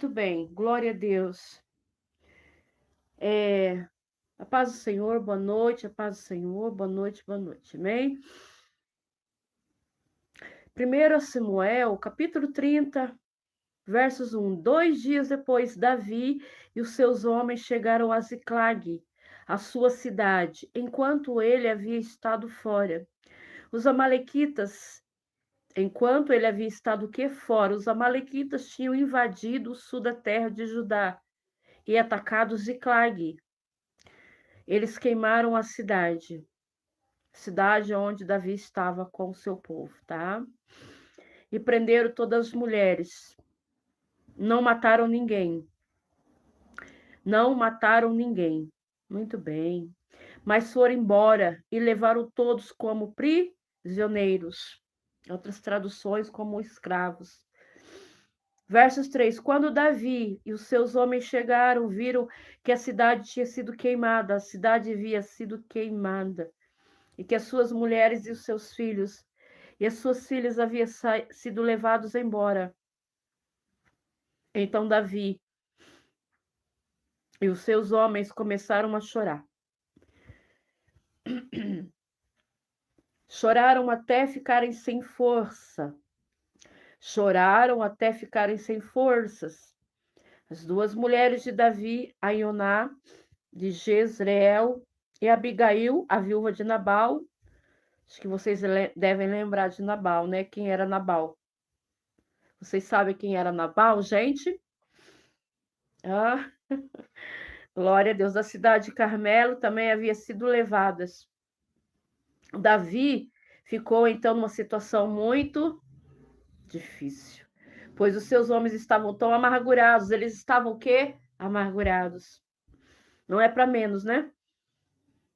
Muito bem, glória a Deus. A paz do Senhor, boa noite, a paz do Senhor, boa noite, amém? 1 Samuel, capítulo 30, versos 1. 2 dias depois, Davi e os seus homens chegaram a Ziclag, a sua cidade, enquanto ele havia estado fora. Os amalequitas, enquanto ele havia estado fora, os amalequitas tinham invadido o sul da terra de Judá e atacado Ziclag. Eles queimaram a cidade onde Davi estava com o seu povo, tá? E prenderam todas as mulheres. Não mataram ninguém. Não mataram ninguém. Muito bem. Mas foram embora e levaram todos como prisioneiros. Outras traduções como escravos. Versos 3. Quando Davi e os seus homens chegaram, viram que a cidade tinha sido queimada. A cidade havia sido queimada. E que as suas mulheres e os seus filhos e as suas filhas haviam sido levados embora. Então Davi e os seus homens começaram a chorar. Choraram até ficarem sem força. Choraram até ficarem sem forças. As duas mulheres de Davi, Aioná, de Jezreel, e Abigail, a viúva de Nabal. Acho que vocês devem lembrar de Nabal, né? Quem era Nabal? Vocês sabem quem era Nabal, gente? Ah, glória a Deus. Da cidade de Carmelo também havia sido levadas. Davi ficou então numa situação muito difícil, pois os seus homens estavam tão amargurados. Eles estavam o quê? Amargurados. Não é para menos, né?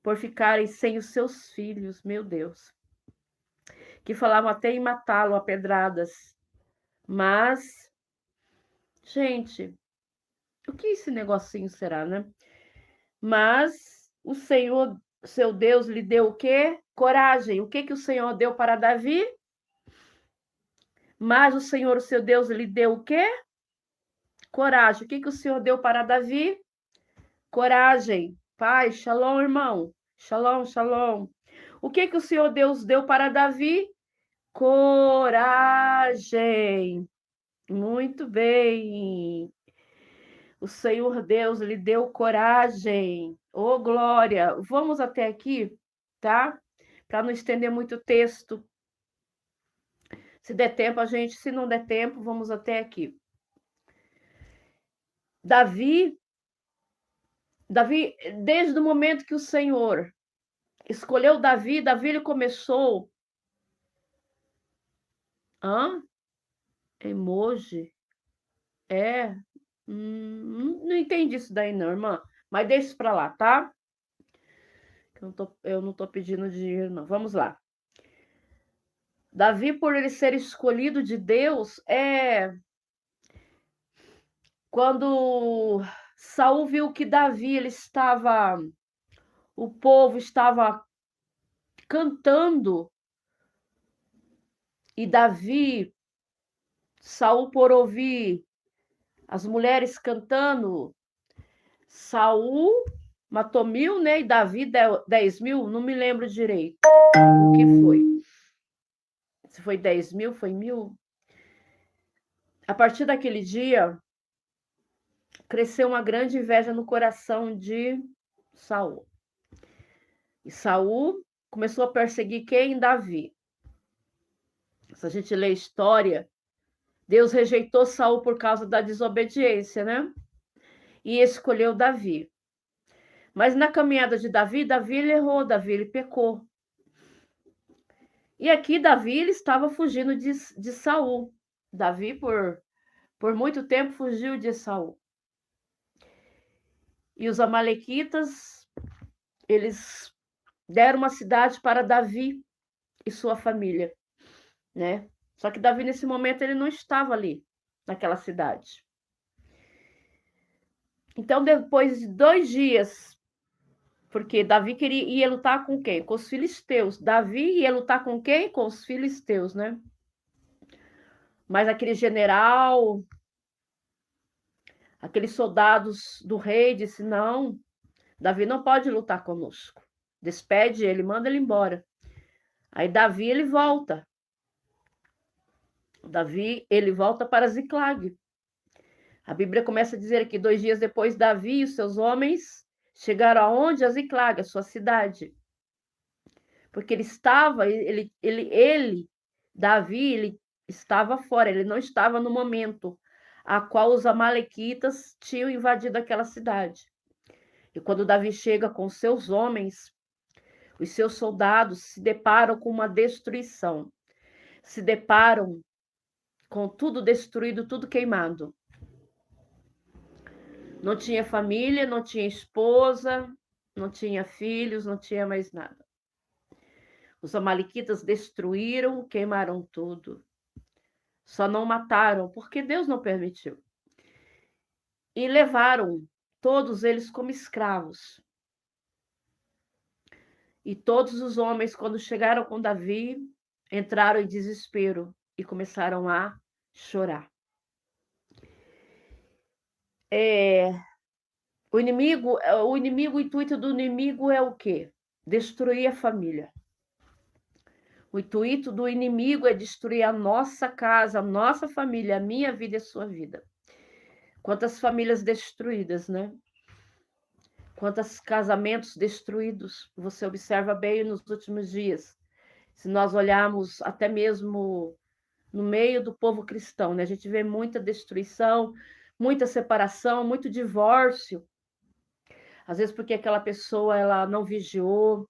Por ficarem sem os seus filhos, meu Deus. Que falavam até em matá-lo a pedradas. Mas, gente, o que esse negocinho será, né? Mas o Senhor, seu Deus, lhe deu o quê? Coragem. O que que o Senhor deu para Davi? Mas o Senhor, o seu Deus, lhe deu o quê? Coragem. O que que o Senhor deu para Davi? Coragem. Pai, shalom, irmão. Shalom, shalom. O que que o Senhor Deus deu para Davi? Coragem. Muito bem. O Senhor Deus lhe deu coragem. Ô, glória. Vamos até aqui, tá? Para não estender muito o texto. Se der tempo, a gente, se não der tempo, vamos até aqui. Davi, desde o momento que o Senhor escolheu Davi, ele começou. Hã? Emoji? É. Não entendi isso daí, não, irmã. Mas deixa isso pra lá, tá? Eu não tô pedindo dinheiro, não. Vamos lá. Davi, por ele ser escolhido de Deus, quando Saul viu que Davi, o povo estava cantando, e Saul, por ouvir as mulheres cantando, Saul matou 1.000, né? E Davi 10.000, não me lembro direito o que foi. Se foi 10.000, foi 1.000. A partir daquele dia, cresceu uma grande inveja no coração de Saul. E Saul começou a perseguir quem? Davi. Se a gente lê a história, Deus rejeitou Saul por causa da desobediência, né? E escolheu Davi. Mas na caminhada de Davi, ele errou, Davi ele pecou. E aqui Davi ele estava fugindo de Saul. Davi por muito tempo fugiu de Saul. E os amalequitas, eles deram uma cidade para Davi e sua família, né? Só que Davi nesse momento ele não estava ali naquela cidade. Então depois de 2 dias, porque Davi ia lutar com quem? Com os filisteus. Davi ia lutar com quem? Com os filisteus, né? Mas aquele general Aqueles soldados do rei disse: não, Davi não pode lutar conosco. Despede ele, manda ele embora. Aí Davi, ele volta. Davi, ele volta para Ziclag. A Bíblia começa a dizer aqui, 2 dias depois, Davi e os seus homens chegaram aonde? A Ziclag, a sua cidade. Porque ele estava, Davi, ele estava fora, ele não estava no momento a qual os amalequitas tinham invadido aquela cidade. E quando Davi chega com seus homens, os seus soldados se deparam com uma destruição. Se deparam com tudo destruído, tudo queimado. Não tinha família, não tinha esposa, não tinha filhos, não tinha mais nada. Os amalequitas destruíram, queimaram tudo. Só não mataram, porque Deus não permitiu. E levaram todos eles como escravos. E todos os homens, quando chegaram com Davi, entraram em desespero e começaram a chorar. O intuito do inimigo é o quê? Destruir a família. O intuito do inimigo é destruir a nossa casa, a nossa família, a minha vida e a sua vida. Quantas famílias destruídas, né? Quantos casamentos destruídos. Você observa bem nos últimos dias. Se nós olharmos até mesmo no meio do povo cristão, né? A gente vê muita destruição, muita separação, muito divórcio. Às vezes porque aquela pessoa ela não vigiou,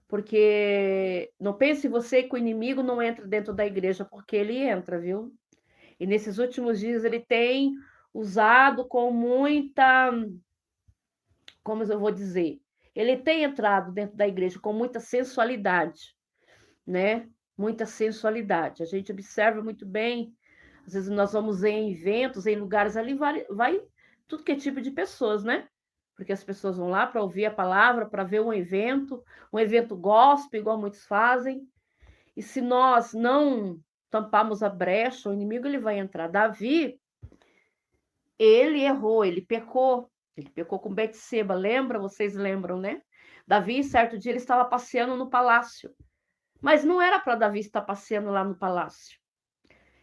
porque não pense você que o inimigo não entra dentro da igreja, porque ele entra, viu? E nesses últimos dias ele tem usado com muita, como eu vou dizer, ele tem entrado dentro da igreja com muita sensualidade, né? Muita sensualidade. A gente observa muito bem, às vezes nós vamos em eventos, em lugares ali, vai tudo que é tipo de pessoas, né? Porque as pessoas vão lá para ouvir a palavra, para ver um evento gospel, igual muitos fazem. E se nós não tamparmos a brecha, o inimigo ele vai entrar. Davi, ele errou, ele pecou com Betseba, lembra? Vocês lembram, né? Davi, certo dia, ele estava passeando no palácio. Mas não era para Davi estar passeando lá no palácio.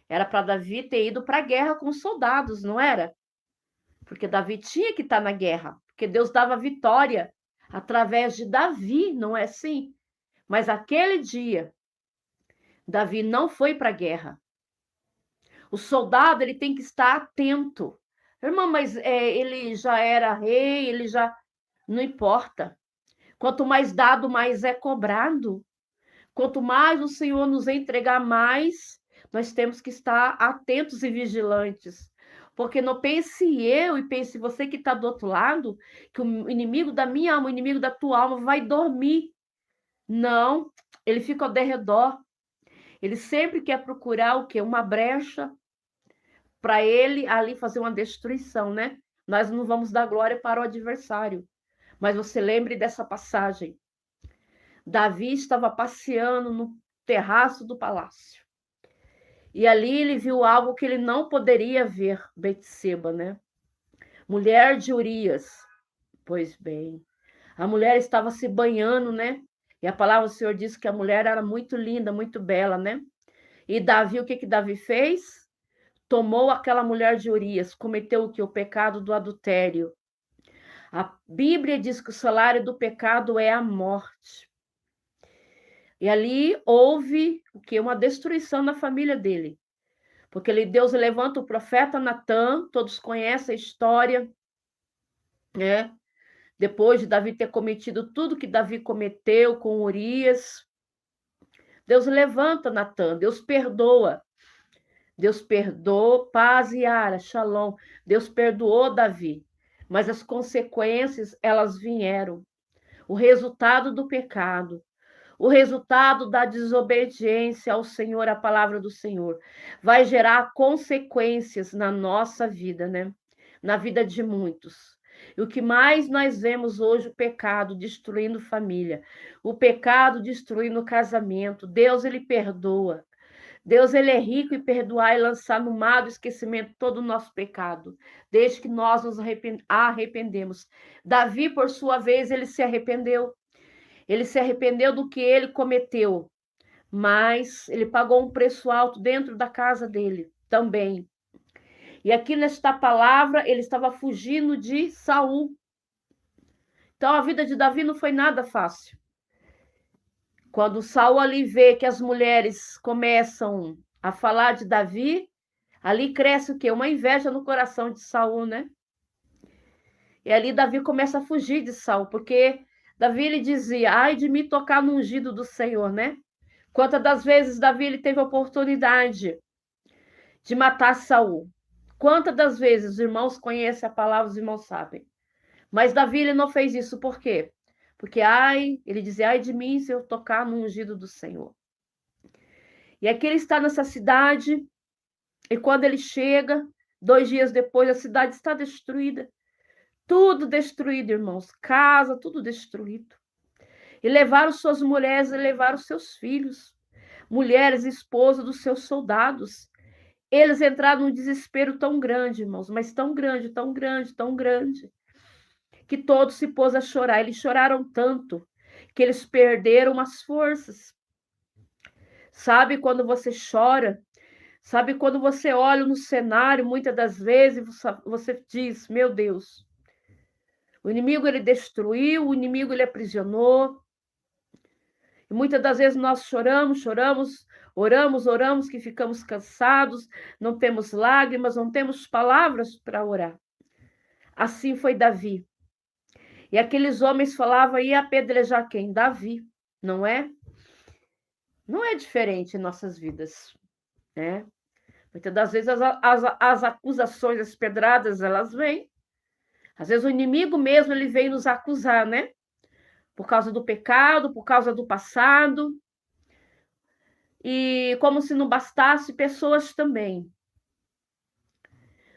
Era para Davi ter ido para a guerra com os soldados, não era? Porque Davi tinha que estar na guerra, porque Deus dava vitória através de Davi, não é assim? Mas aquele dia, Davi não foi para a guerra. O soldado ele tem que estar atento. Irmã, mas ele já era rei, ele já. Não importa. Quanto mais dado, mais é cobrado. Quanto mais o Senhor nos entregar, mais nós temos que estar atentos e vigilantes. Porque não pense eu e pense você que está do outro lado, que o inimigo da minha alma, o inimigo da tua alma vai dormir. Não, ele fica ao derredor. Ele sempre quer procurar o quê? Uma brecha para ele ali fazer uma destruição, né? Nós não vamos dar glória para o adversário. Mas você lembre dessa passagem. Davi estava passeando no terraço do palácio. E ali ele viu algo que ele não poderia ver, Betseba, né? Mulher de Urias. Pois bem, a mulher estava se banhando, né? E a palavra do Senhor diz que a mulher era muito linda, muito bela, né? E Davi, o que Davi fez? Tomou aquela mulher de Urias, cometeu o que? O pecado do adultério. A Bíblia diz que o salário do pecado é a morte. E ali houve o que? Uma destruição na família dele. Porque Deus levanta o profeta Natã, todos conhecem a história, né? Depois de Davi ter cometido tudo que Davi cometeu com Urias, Deus levanta Natã, Deus perdoa. Deus perdoou, paz e ara, shalom. Deus perdoou Davi, mas as consequências, elas vieram. O resultado do pecado, o resultado da desobediência ao Senhor, à palavra do Senhor, vai gerar consequências na nossa vida, né? Na vida de muitos. E o que mais nós vemos hoje, o pecado destruindo família, o pecado destruindo casamento. Deus, ele perdoa. Deus, ele é rico em perdoar e lançar no mar do esquecimento todo o nosso pecado, desde que nós nos arrependemos. Davi, por sua vez, ele se arrependeu. Ele se arrependeu do que ele cometeu, mas ele pagou um preço alto dentro da casa dele também. E aqui nesta palavra, ele estava fugindo de Saul. Então a vida de Davi não foi nada fácil. Quando Saul ali vê que as mulheres começam a falar de Davi, ali cresce o quê? Uma inveja no coração de Saul, né? E ali Davi começa a fugir de Saul, porque Davi ele dizia: ai de me tocar no ungido do Senhor, né? Quantas das vezes Davi ele teve a oportunidade de matar Saul? Quantas das vezes os irmãos conhecem a palavra, os irmãos sabem? Mas Davi ele não fez isso, por quê? Porque ele dizia: ai de mim se eu tocar no ungido do Senhor. E aqui ele está nessa cidade, e quando ele chega, 2 dias depois, a cidade está destruída. Tudo destruído, irmãos. Casa, tudo destruído. E levaram suas mulheres e levaram seus filhos. Mulheres, esposas dos seus soldados. Eles entraram num desespero tão grande, irmãos, mas tão grande, tão grande, tão grande, que todos se pôs a chorar. Eles choraram tanto que eles perderam as forças. Sabe quando você chora? Sabe quando você olha no cenário, muitas das vezes você diz: meu Deus, o inimigo ele destruiu, o inimigo ele aprisionou. E muitas das vezes nós choramos, oramos, que ficamos cansados, não temos lágrimas, não temos palavras para orar. Assim foi Davi. E aqueles homens falavam: ia apedrejar quem? Davi, não é? Não é diferente em nossas vidas, né? Muitas das vezes as acusações, as pedradas, elas vêm. Às vezes o inimigo mesmo, ele vem nos acusar, né? Por causa do pecado, por causa do passado. E como se não bastasse, pessoas também.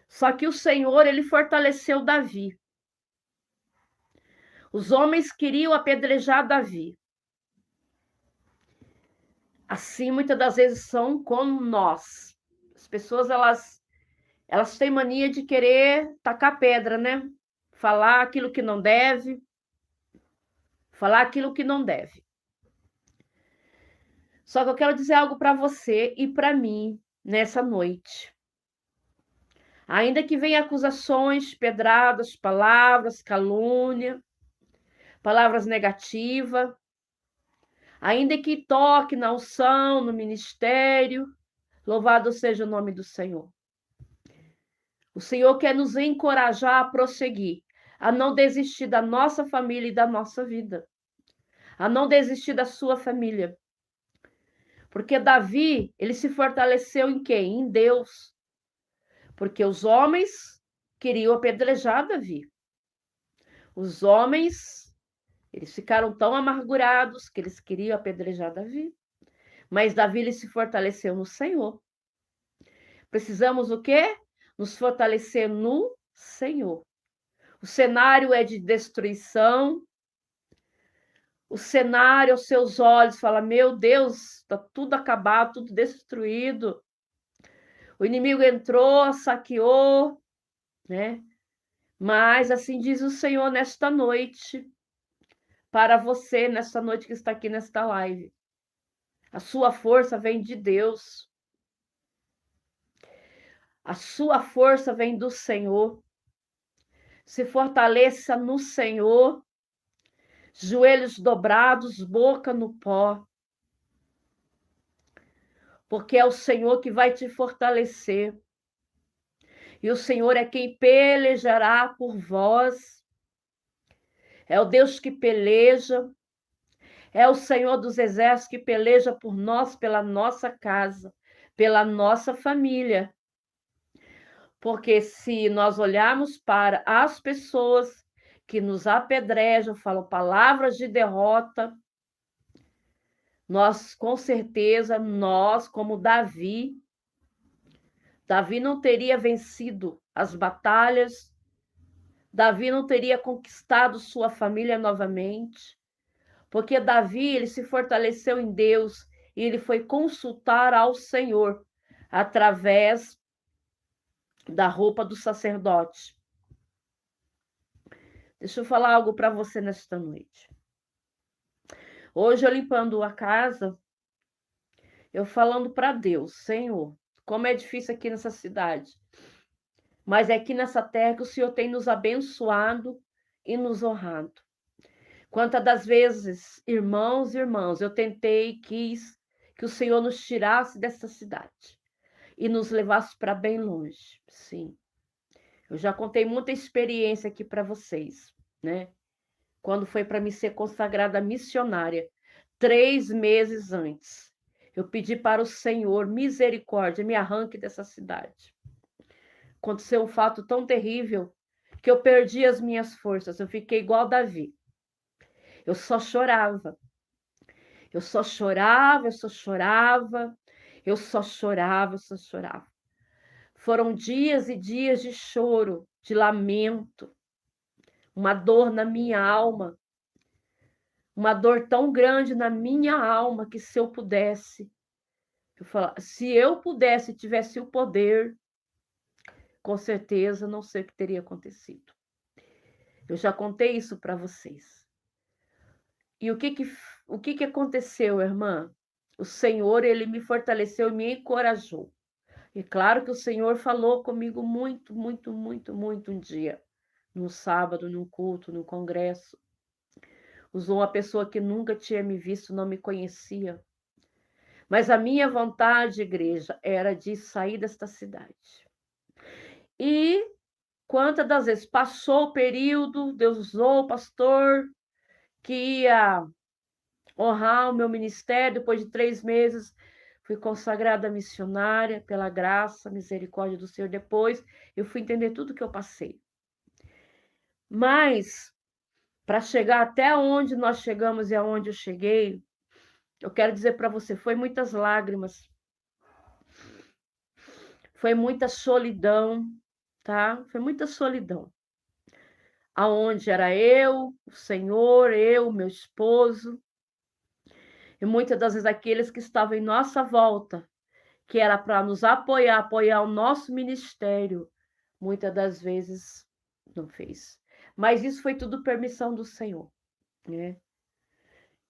Só que o Senhor, ele fortaleceu Davi. Os homens queriam apedrejar Davi. Assim, muitas das vezes são como nós. As pessoas, elas têm mania de querer tacar pedra, né? Falar aquilo que não deve. Falar aquilo que não deve. Só que eu quero dizer algo para você e para mim nessa noite. Ainda que venham acusações, pedradas, palavras, calúnia, palavras negativas, ainda que toque na unção, no ministério, louvado seja o nome do Senhor. O Senhor quer nos encorajar a prosseguir, a não desistir da nossa família e da nossa vida, a não desistir da sua família. Porque Davi, ele se fortaleceu em quem? Em Deus. Porque os homens queriam apedrejar Davi. Os homens, eles ficaram tão amargurados que eles queriam apedrejar Davi. Mas Davi, ele se fortaleceu no Senhor. Precisamos o quê? Nos fortalecer no Senhor. O cenário é de destruição. O cenário aos seus olhos fala: meu Deus, está tudo acabado, tudo destruído. O inimigo entrou, saqueou, né? Mas assim diz o Senhor nesta noite, para você, nesta noite que está aqui nesta live. A sua força vem de Deus. A sua força vem do Senhor. Se fortaleça no Senhor, joelhos dobrados, boca no pó. Porque é o Senhor que vai te fortalecer. E o Senhor é quem pelejará por vós. É o Deus que peleja. É o Senhor dos exércitos que peleja por nós, pela nossa casa, pela nossa família. Porque se nós olharmos para as pessoas que nos apedrejam, falam palavras de derrota, nós, com certeza, nós, como Davi não teria vencido as batalhas, Davi não teria conquistado sua família novamente, porque Davi, ele se fortaleceu em Deus, e ele foi consultar ao Senhor através da roupa do sacerdote. Deixa eu falar algo para você nesta noite. Hoje eu limpando a casa, eu falando para Deus, Senhor, como é difícil aqui nessa cidade, mas é aqui nessa terra que o Senhor tem nos abençoado e nos honrado. Quantas das vezes, irmãos e irmãs, eu tentei, quis que o Senhor nos tirasse dessa cidade e nos levasse para bem longe. Sim. Eu já contei muita experiência aqui para vocês, né? Quando foi para me ser consagrada missionária, 3 meses antes, eu pedi para o Senhor, misericórdia, me arranque dessa cidade. Aconteceu um fato tão terrível que eu perdi as minhas forças, eu fiquei igual Davi. Eu só chorava. Eu só chorava, eu só chorava, eu só chorava, eu só chorava. Foram dias e dias de choro, de lamento, uma dor na minha alma, uma dor tão grande na minha alma que se eu pudesse, se eu pudesse, tivesse o poder, com certeza não sei o que teria acontecido. Eu já contei isso para vocês. E o que aconteceu, irmã? O Senhor, ele me fortaleceu e me encorajou. E claro que o Senhor falou comigo muito, muito, muito, muito um dia, num sábado, num culto, num congresso. Usou uma pessoa que nunca tinha me visto, não me conhecia. Mas a minha vontade, igreja, era de sair desta cidade. E quantas das vezes passou o período, Deus usou o pastor que ia honrar o meu ministério, depois de 3 meses, fui consagrada missionária pela graça, misericórdia do Senhor. Depois eu fui entender tudo que eu passei. Mas, para chegar até onde nós chegamos e aonde eu cheguei, eu quero dizer para você, foi muitas lágrimas, foi muita solidão, tá? Foi muita solidão. Aonde era eu, o Senhor, eu, meu esposo, e muitas das vezes aqueles que estavam em nossa volta, que era para nos apoiar, apoiar o nosso ministério, muitas das vezes não fez. Mas isso foi tudo permissão do Senhor, né?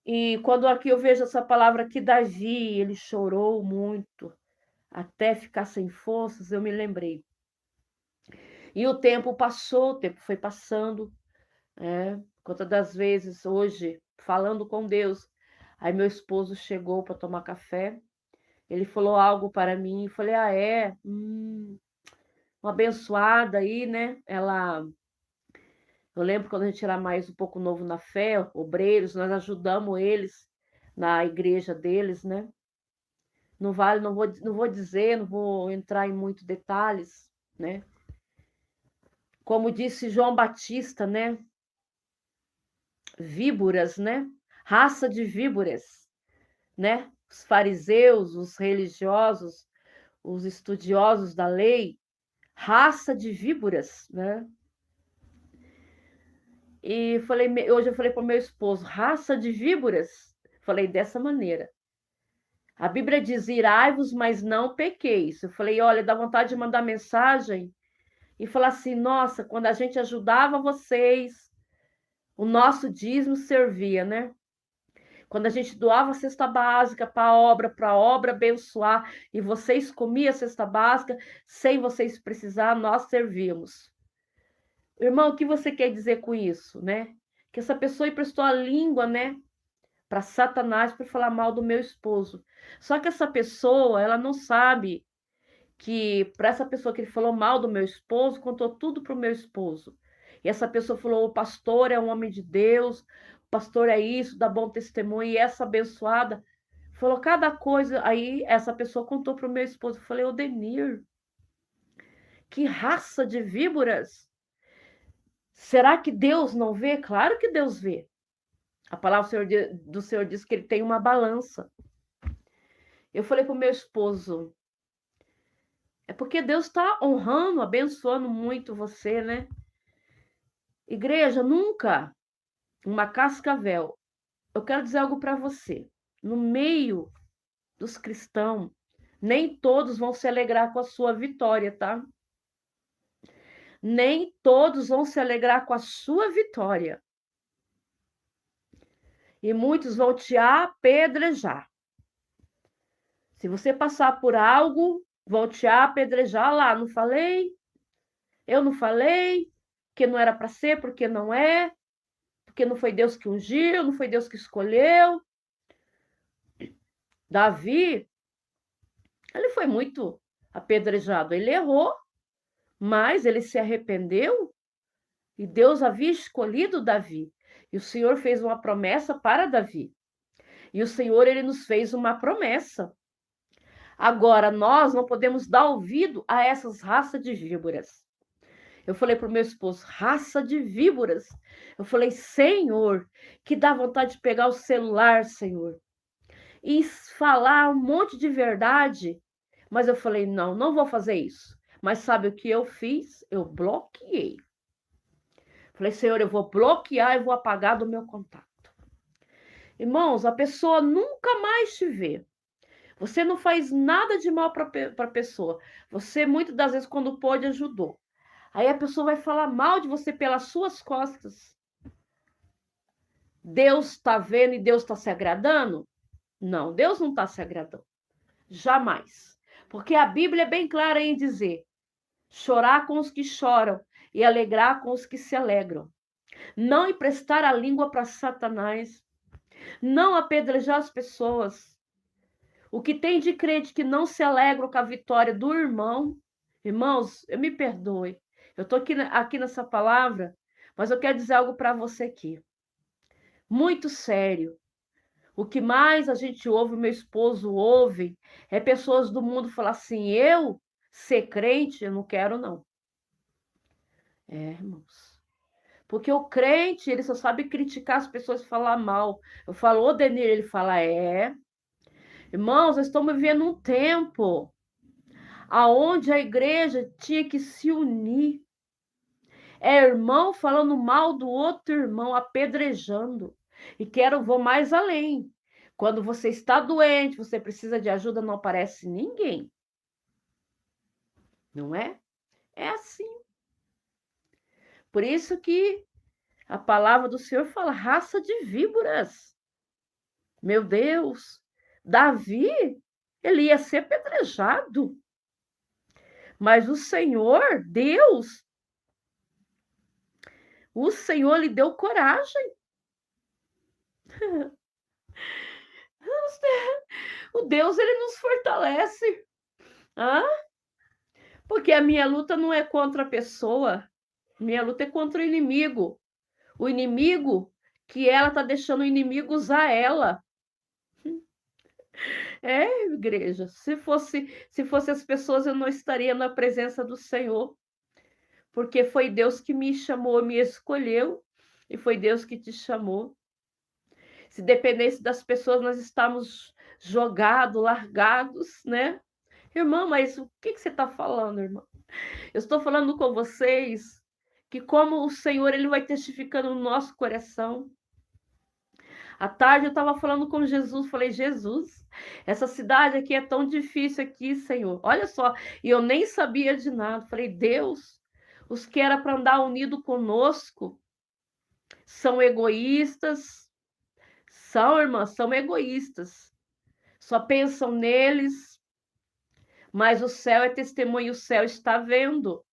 E quando aqui eu vejo essa palavra que Davi, ele chorou muito, até ficar sem forças, eu me lembrei. E o tempo passou, o tempo foi passando, né? Quantas das vezes hoje, falando com Deus, aí meu esposo chegou para tomar café, ele falou algo para mim, eu falei, uma abençoada aí, né? Eu lembro quando a gente era mais um pouco novo na fé, obreiros, nós ajudamos eles na igreja deles, né? Não vale, não vou dizer, não vou entrar em muitos detalhes, né? Como disse João Batista, né? Víboras, né? Raça de víboras, né? Os fariseus, os religiosos, os estudiosos da lei, raça de víboras, né? E hoje eu falei para o meu esposo, raça de víboras? Falei dessa maneira. A Bíblia diz, irai-vos, mas não pequeis. Eu falei, olha, dá vontade de mandar mensagem e falar assim, nossa, quando a gente ajudava vocês, o nosso dízimo servia, né? Quando a gente doava a cesta básica para a obra abençoar, e vocês comiam a cesta básica, sem vocês precisar, nós servíamos. Irmão, o que você quer dizer com isso, né? Que essa pessoa emprestou a língua, né? Para Satanás para falar mal do meu esposo. Só que essa pessoa, ela não sabe que para essa pessoa que ele falou mal do meu esposo, contou tudo para o meu esposo. E essa pessoa falou: o pastor é um homem de Deus, o pastor é isso, dá bom testemunho. E essa abençoada falou cada coisa. Aí essa pessoa contou para o meu esposo. Eu falei: Odenir, que raça de víboras! Será que Deus não vê? Claro que Deus vê. A palavra do Senhor diz que ele tem uma balança. Eu falei para o meu esposo, é porque Deus está honrando, abençoando muito você, né? Igreja, nunca uma cascavel. Eu quero dizer algo para você. No meio dos cristãos, nem todos vão se alegrar com a sua vitória, tá? Nem todos vão se alegrar com a sua vitória. E muitos vão te apedrejar. Se você passar por algo, vão te apedrejar lá. Não falei? Eu não falei que não era para ser, porque não é, porque não foi Deus que ungiu, não foi Deus que escolheu. Davi, ele foi muito apedrejado. Ele errou, mas ele se arrependeu e Deus havia escolhido Davi. E o Senhor fez uma promessa para Davi. E o Senhor, ele nos fez uma promessa. Agora, nós não podemos dar ouvido a essas raças de víboras. Eu falei para o meu esposo, raça de víboras. Eu falei, Senhor, que dá vontade de pegar o celular, Senhor, e falar um monte de verdade. Mas eu falei, não, não vou fazer isso. Mas sabe o que eu fiz? Eu bloqueei. Falei, Senhor, eu vou bloquear e vou apagar do meu contato. Irmãos, a pessoa nunca mais te vê. Você não faz nada de mal para a pessoa. Você, muitas das vezes, quando pôde, ajudou. Aí a pessoa vai falar mal de você pelas suas costas. Deus está vendo e Deus está se agradando? Não, Deus não está se agradando. Jamais. Porque a Bíblia é bem clara em dizer: chorar com os que choram e alegrar com os que se alegram. Não emprestar a língua para Satanás. Não apedrejar as pessoas. O que tem de crente que não se alegra com a vitória do irmão, irmãos, me perdoe. Eu estou aqui nessa palavra, mas eu quero dizer algo para você aqui. Muito sério. O que mais a gente ouve, meu esposo ouve, é pessoas do mundo falar assim, eu ser crente, eu não quero não. É, irmãos. Porque o crente, ele só sabe criticar as pessoas e falar mal. Eu falo, ô Denir, ele fala, é. Irmãos, nós estamos vivendo um tempo aonde a igreja tinha que se unir. É irmão falando mal do outro irmão, apedrejando. E vou mais além. Quando você está doente, você precisa de ajuda, não aparece ninguém. Não é? É assim. Por isso que a palavra do Senhor fala, raça de víboras. Meu Deus, Davi, ele ia ser apedrejado. Mas o Senhor, Deus, o Senhor lhe deu coragem. O Deus, ele nos fortalece. Ah? Porque a minha luta não é contra a pessoa. Minha luta é contra o inimigo. O inimigo que ela está deixando o inimigo usar ela. É, igreja. Se fosse as pessoas, eu não estaria na presença do Senhor. Porque foi Deus que me chamou, me escolheu. E foi Deus que te chamou. Se dependesse das pessoas, nós estamos jogados, largados, né? Irmã, mas o que você está falando, irmã? Eu estou falando com vocês que como o Senhor, ele vai testificando no nosso coração. À tarde eu estava falando com Jesus, falei, Jesus, essa cidade aqui é tão difícil aqui, Senhor. Olha só, e eu nem sabia de nada. Falei, Deus, os que era para andar unido conosco são egoístas. São, irmã, são egoístas. Só pensam neles. Mas o céu é testemunho, o céu está vendo.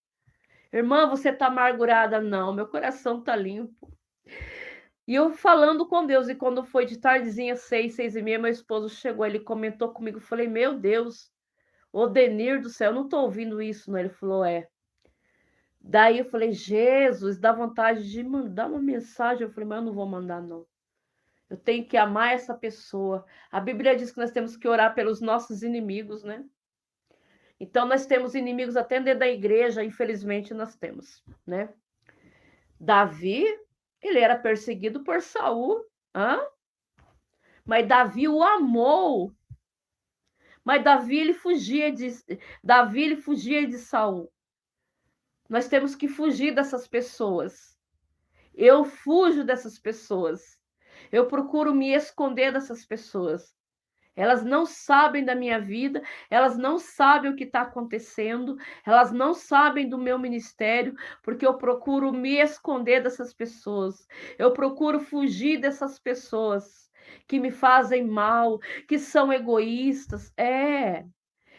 Irmã, você está amargurada? Não, meu coração está limpo. E eu falando com Deus, e quando foi de tardezinha, 6h30, meu esposo chegou, ele comentou comigo, falei, meu Deus, ô Denir do céu, eu não estou ouvindo isso, não? Ele falou, é. Daí eu falei, Jesus, dá vontade de mandar uma mensagem. Eu falei, mas eu não vou mandar, não. Eu tenho que amar essa pessoa. A Bíblia diz que nós temos que orar pelos nossos inimigos, né? Então, nós temos inimigos até dentro da igreja, infelizmente nós temos, né? Davi, ele era perseguido por Saul, mas Davi o amou. Mas Davi ele fugia de Saul. Nós temos que fugir dessas pessoas. Eu fujo dessas pessoas. Eu procuro me esconder dessas pessoas. Elas não sabem da minha vida, elas não sabem o que está acontecendo, elas não sabem do meu ministério, porque eu procuro me esconder dessas pessoas, eu procuro fugir dessas pessoas que me fazem mal, que são egoístas.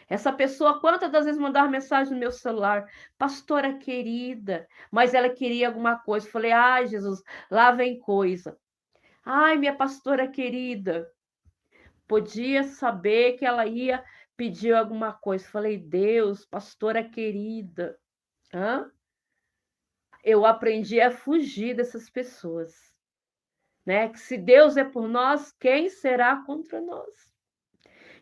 Essa pessoa, quantas das vezes mandava mensagem no meu celular, pastora querida, mas ela queria alguma coisa. Eu falei, ai, Jesus, lá vem coisa. Ai, minha pastora querida, podia saber que ela ia pedir alguma coisa. Falei, Deus, pastora querida, hã? Eu aprendi a fugir dessas pessoas, né? Que se Deus é por nós, quem será contra nós?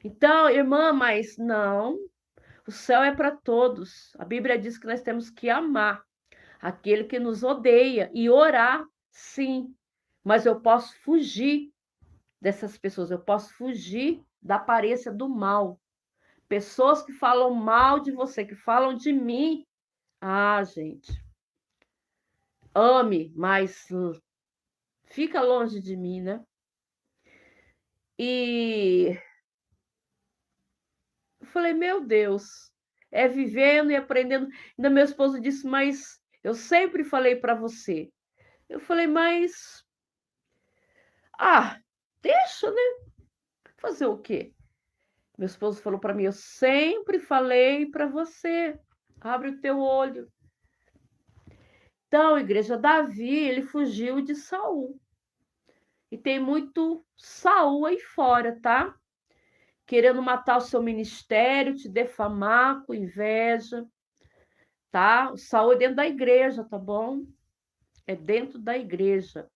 Então, irmã, mas não, o céu é para todos. A Bíblia diz que nós temos que amar aquele que nos odeia e orar, sim, mas eu posso fugir dessas pessoas, eu posso fugir da aparência do mal. Pessoas que falam mal de você, que falam de mim. Ah, gente, ame, mas fica longe de mim, né? E eu falei, meu Deus, é vivendo e aprendendo. Ainda meu esposo disse, mas eu sempre falei para você. Eu falei, mas deixa, né? Fazer o quê? Meu esposo falou para mim, eu sempre falei para você. Abre o teu olho. Então, igreja, Davi, ele fugiu de Saul. E tem muito Saul aí fora, tá? Querendo matar o seu ministério, te defamar com inveja, tá? O Saul é dentro da igreja, tá bom? É dentro da igreja.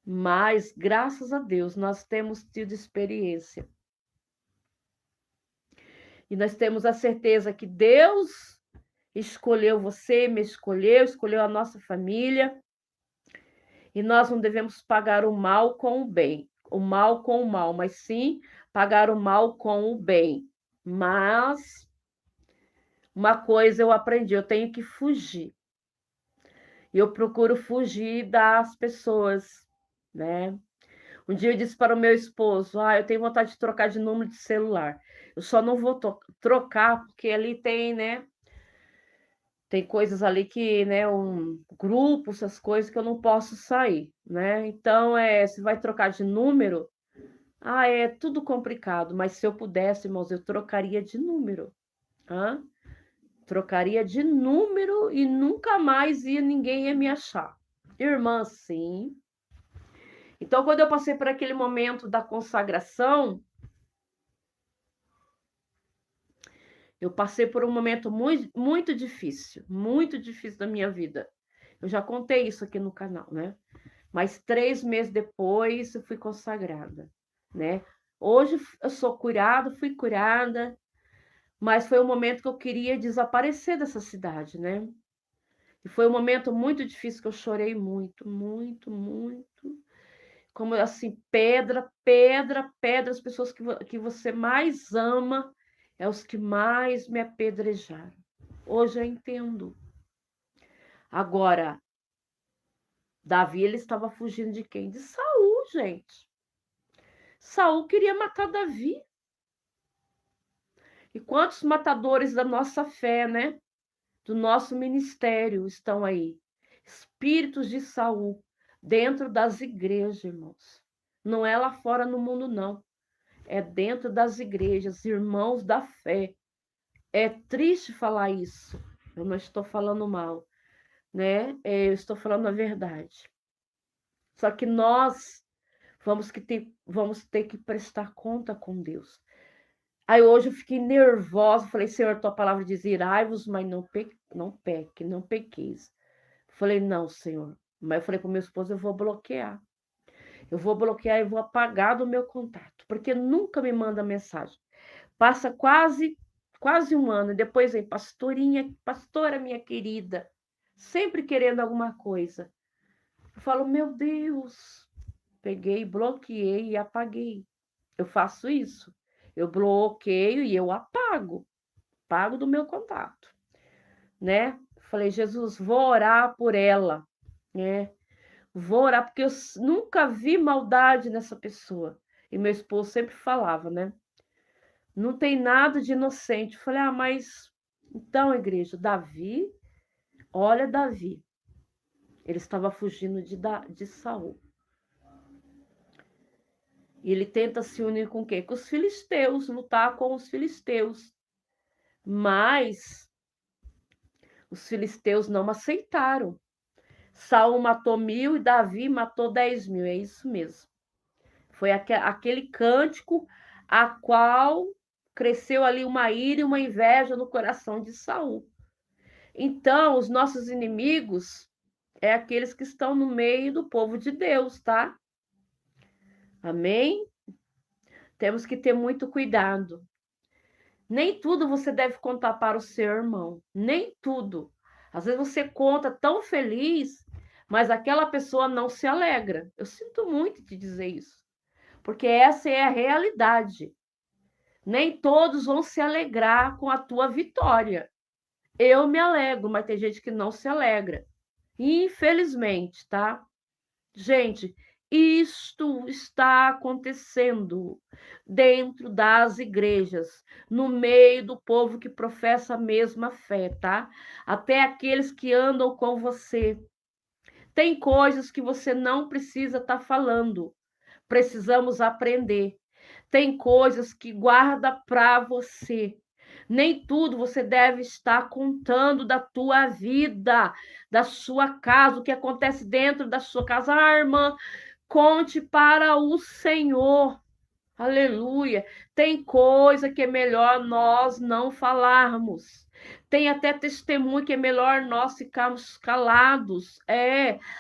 Mas, graças a Deus, nós temos tido experiência. E nós temos a certeza que Deus escolheu você, me escolheu, escolheu a nossa família. E nós não devemos pagar o mal com o bem, o mal com o mal, mas sim pagar o mal com o bem. Mas uma coisa eu aprendi, eu tenho que fugir. E eu procuro fugir das pessoas, né? Um dia eu disse para o meu esposo, eu tenho vontade de trocar de número de celular. Eu só não vou trocar porque ali tem, né? Tem coisas ali que, né, um grupo, essas coisas que eu não posso sair, né? Então, se vai trocar de número, é tudo complicado, mas se eu pudesse, irmãos, eu trocaria de número, hã? Trocaria de número e nunca mais ninguém ia me achar. Irmã, sim. Então, quando eu passei por aquele momento da consagração, eu passei por um momento muito difícil da minha vida. Eu já contei isso aqui no canal, né? Mas 3 meses depois eu fui consagrada, né? Hoje eu sou curada, fui curada, mas foi um momento que eu queria desaparecer dessa cidade, né? E foi um momento muito difícil que eu chorei muito, muito, muito. Como assim, pedra, pedra, pedra, as pessoas que você mais ama é os que mais me apedrejaram. Hoje eu entendo. Agora, Davi, ele estava fugindo de quem? De Saul, gente. Saul queria matar Davi. E quantos matadores da nossa fé, né? Do nosso ministério estão aí? Espíritos de Saul dentro das igrejas, irmãos. Não é lá fora no mundo, não. É dentro das igrejas, irmãos da fé. É triste falar isso. Eu não estou falando mal, né? Eu estou falando a verdade. Só que nós vamos ter que prestar conta com Deus. Aí hoje eu fiquei nervosa, falei, Senhor, tua palavra diz, irai-vos, mas não pequeis. Falei, não, Senhor. Mas eu falei para o meu esposo, eu vou bloquear. Eu vou bloquear e vou apagar do meu contato, porque nunca me manda mensagem. Passa quase um ano, e depois vem, pastorinha, pastora minha querida, sempre querendo alguma coisa. Eu falo, meu Deus, peguei, bloqueei e apaguei. Eu faço isso. Eu bloqueio e eu apago do meu contato, né? Falei, Jesus, vou orar por ela, né? Vou orar porque eu nunca vi maldade nessa pessoa. E meu esposo sempre falava, né? Não tem nada de inocente. Eu falei, mas então, igreja, Davi, olha Davi. Ele estava fugindo de Saul. E ele tenta se unir com quem? Com os filisteus, lutar com os filisteus. Mas os filisteus não aceitaram. Saul matou 1.000 e Davi matou 10.000. É isso mesmo. Foi aquele cântico a qual cresceu ali uma ira e uma inveja no coração de Saul. Então, os nossos inimigos é aqueles que estão no meio do povo de Deus, tá? Amém? Temos que ter muito cuidado. Nem tudo você deve contar para o seu irmão. Nem tudo. Às vezes você conta tão feliz, mas aquela pessoa não se alegra. Eu sinto muito te dizer isso. Porque essa é a realidade. Nem todos vão se alegrar com a tua vitória. Eu me alegro, mas tem gente que não se alegra. Infelizmente, tá? Gente, isto está acontecendo dentro das igrejas, no meio do povo que professa a mesma fé, tá? Até aqueles que andam com você. Tem coisas que você não precisa estar falando. Precisamos aprender. Tem coisas que guarda para você. Nem tudo você deve estar contando da tua vida, da sua casa, o que acontece dentro da sua casa. Irmã, conte para o Senhor. Aleluia. Tem coisa que é melhor nós não falarmos. Tem até testemunho que é melhor nós ficarmos calados.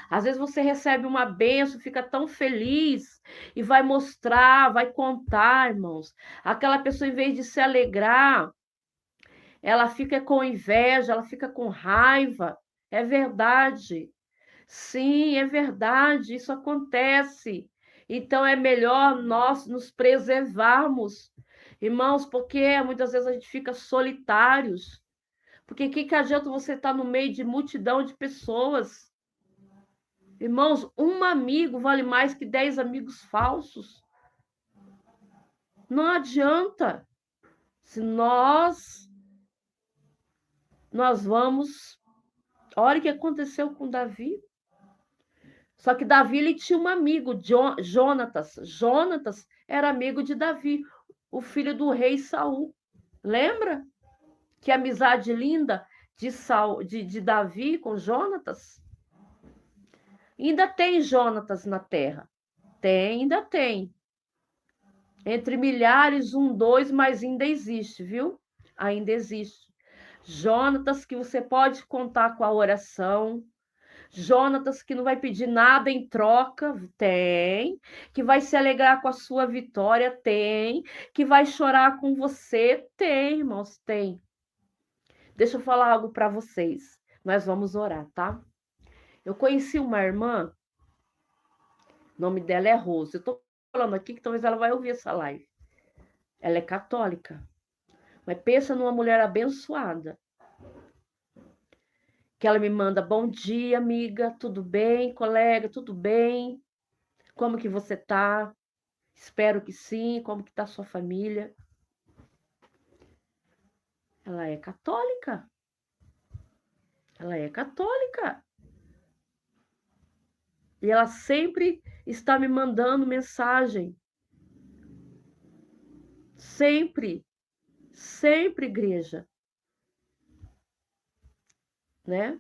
Às vezes você recebe uma benção, fica tão feliz e vai mostrar, vai contar, irmãos. Aquela pessoa, em vez de se alegrar, ela fica com inveja, ela fica com raiva. É verdade. Sim, é verdade, isso acontece. Então é melhor nós nos preservarmos, irmãos, porque muitas vezes a gente fica solitários. Porque que adianta você estar no meio de multidão de pessoas? Irmãos, um amigo vale mais que 10 amigos falsos. Não adianta. Se nós vamos. Olha o que aconteceu com Davi. Só que Davi ele tinha um amigo, Jonatas. Jonatas era amigo de Davi, o filho do rei Saul. Lembra? Que amizade linda de Davi com Jonatas? Ainda tem Jonatas na terra. Tem, ainda tem. Entre milhares, dois, mas ainda existe, viu? Ainda existe. Jonatas que você pode contar com a oração. Jonatas que não vai pedir nada em troca, tem. Que vai se alegrar com a sua vitória, tem. Que vai chorar com você, tem, irmãos, tem. Deixa eu falar algo para vocês. Nós vamos orar, tá? Eu conheci uma irmã, o nome dela é Rose. Eu tô falando aqui que talvez ela vai ouvir essa live. Ela é católica. Mas pensa numa mulher abençoada. Que ela me manda bom dia, amiga, tudo bem, colega, tudo bem? Como que você tá? Espero que sim. Como que tá a sua família? Ela é católica. Ela é católica. E ela sempre está me mandando mensagem. Sempre. Sempre, igreja. Né?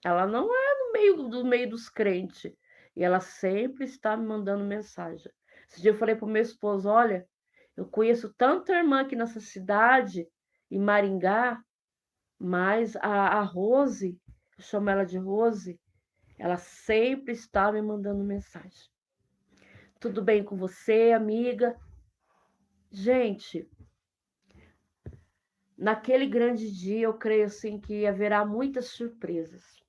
Ela não é do meio dos crentes. E ela sempre está me mandando mensagem. Esse dia eu falei pro meu esposo, olha, eu conheço tanta irmã aqui nessa cidade, em Maringá, mas a Rose, eu chamo ela de Rose, ela sempre está me mandando mensagem. Tudo bem com você, amiga? Gente, naquele grande dia eu creio assim que haverá muitas surpresas.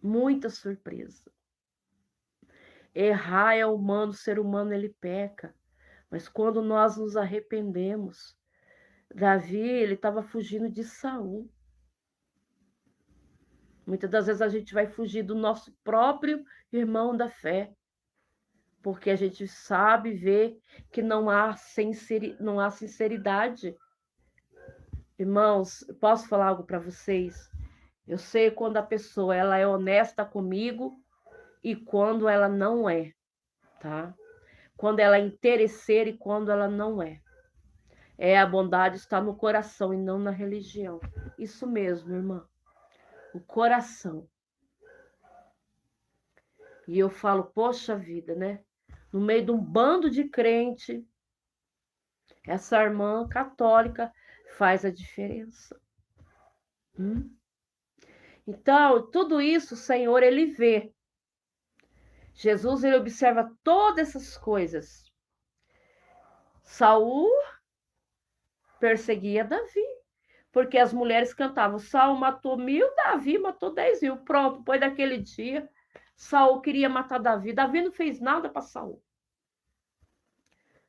Muita surpresa. Errar é humano, o ser humano ele peca. Mas quando nós nos arrependemos, Davi, ele estava fugindo de Saul. Muitas das vezes a gente vai fugir do nosso próprio irmão da fé. porque a gente sabe ver que não há sinceridade. Irmãos, eu posso falar algo para vocês? Eu sei quando a pessoa ela é honesta comigo e quando ela não é, tá? Quando ela é interesseira e quando ela não é. A bondade está no coração e não na religião. Isso mesmo, irmã. O coração. E eu falo, poxa vida, né? No meio de um bando de crente, essa irmã católica faz a diferença. Então, tudo isso o Senhor, ele vê. Jesus, ele observa todas essas coisas. Saul perseguia Davi, porque as mulheres cantavam, Saul matou 1000, Davi matou 10.000. Pronto, depois daquele dia, Saul queria matar Davi. Davi não fez nada para Saul.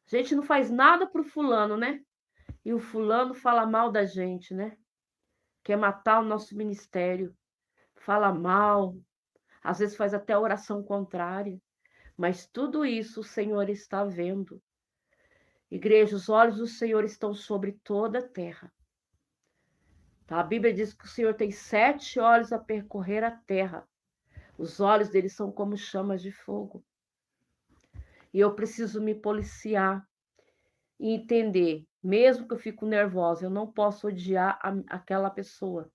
A gente não faz nada pro fulano, né? E o fulano fala mal da gente, né? Quer matar o nosso ministério. Fala mal. Às vezes faz até oração contrária. Mas tudo isso o Senhor está vendo. Igreja, os olhos do Senhor estão sobre toda a terra. Tá? A Bíblia diz que o Senhor tem 7 olhos a percorrer a terra. Os olhos dele são como chamas de fogo. E eu preciso me policiar e entender, mesmo que eu fico nervosa, eu não posso odiar aquela pessoa,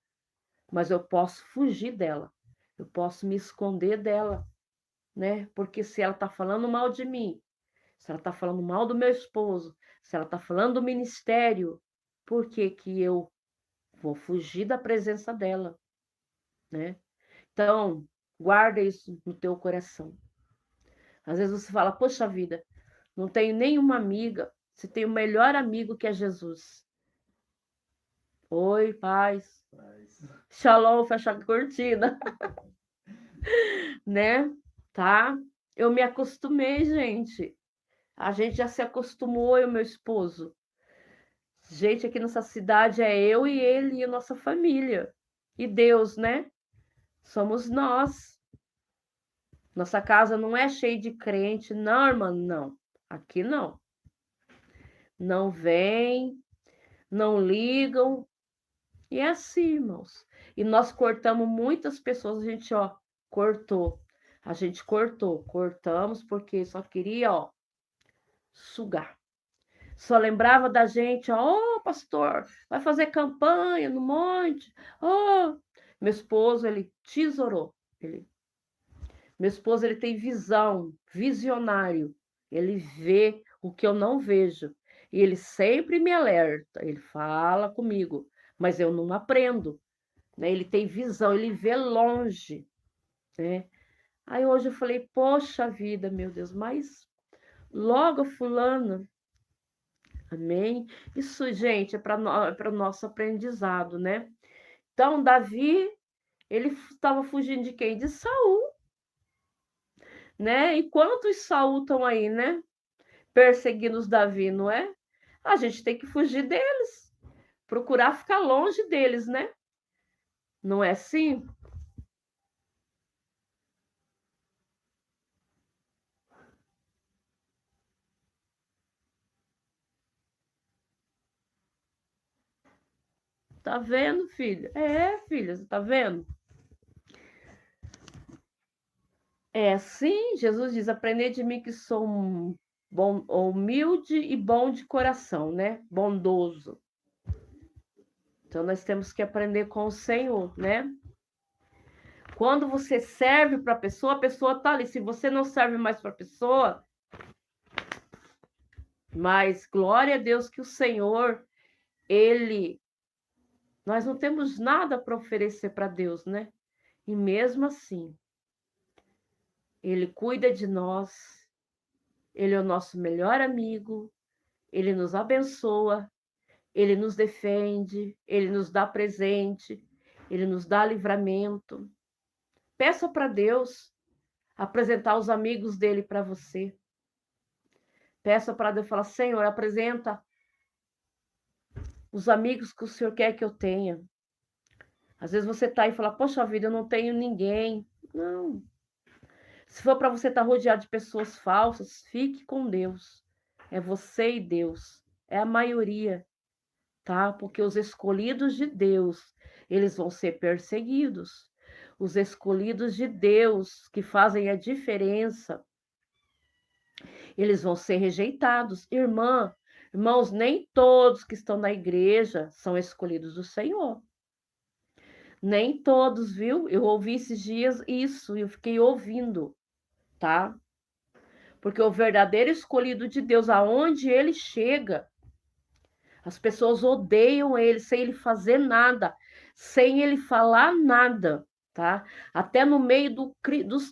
mas eu posso fugir dela. Eu posso me esconder dela, né? Porque se ela está falando mal de mim, se ela está falando mal do meu esposo, se ela está falando do ministério, por que que eu vou fugir da presença dela, né? Então, guarda isso no teu coração. Às vezes você fala, poxa vida, não tenho nenhuma amiga, você tem o melhor amigo que é Jesus. Oi, paz. Shalom, fecha a cortina, né? Tá? Eu me acostumei, gente. A gente já se acostumou, eu e meu esposo. Gente, aqui nessa cidade é eu e ele e a nossa família. E Deus, né? Somos nós. Nossa casa não é cheia de crente, não, irmã, não. Aqui não. Não vem, não ligam. E é assim, irmãos. E nós cortamos muitas pessoas, a gente, ó, cortou. A gente cortamos porque só queria, ó, sugar. Só lembrava da gente, ó, oh, pastor, vai fazer campanha no monte. Oh, meu esposo, ele tesourou. Meu esposo, ele tem visão, visionário. Ele vê o que eu não vejo. E ele sempre me alerta, ele fala comigo, mas eu não aprendo, né? Ele tem visão, ele vê longe, né? Aí hoje eu falei, poxa vida, meu Deus, mas logo fulana, amém? Isso, gente, é para o nosso aprendizado, né? Então, Davi, ele estava fugindo de quem? De Saul, né? E quantos Saul estão aí, né? Perseguindo os Davi, não é? A gente tem que fugir deles, procurar ficar longe deles, né? Não é assim? Tá vendo, filha? Filha, você tá vendo? É assim, Jesus diz: aprender de mim que sou bom, humilde e bom de coração, né? Bondoso. Então nós temos que aprender com o Senhor, né? Quando você serve para a pessoa tá ali. Se você não serve mais para a pessoa, mas glória a Deus que o Senhor, ele, nós não temos nada para oferecer para Deus, né? E mesmo assim, ele cuida de nós, ele é o nosso melhor amigo, ele nos abençoa, ele nos defende, ele nos dá presente, ele nos dá livramento. Peça para Deus apresentar os amigos dele para você. Peça para Deus falar: Senhor, apresenta os amigos que o Senhor quer que eu tenha. Às vezes você está aí e fala: poxa vida, eu não tenho ninguém. Não. Se for para você estar rodeado de pessoas falsas, fique com Deus. É você e Deus. É a maioria, tá? Porque os escolhidos de Deus, eles vão ser perseguidos. Os escolhidos de Deus, que fazem a diferença, eles vão ser rejeitados. Irmãos, nem todos que estão na igreja são escolhidos do Senhor. Nem todos, viu? Eu ouvi esses dias isso e eu fiquei ouvindo, tá? Porque o verdadeiro escolhido de Deus, aonde ele chega, as pessoas odeiam ele sem ele fazer nada, sem ele falar nada, tá? Até no meio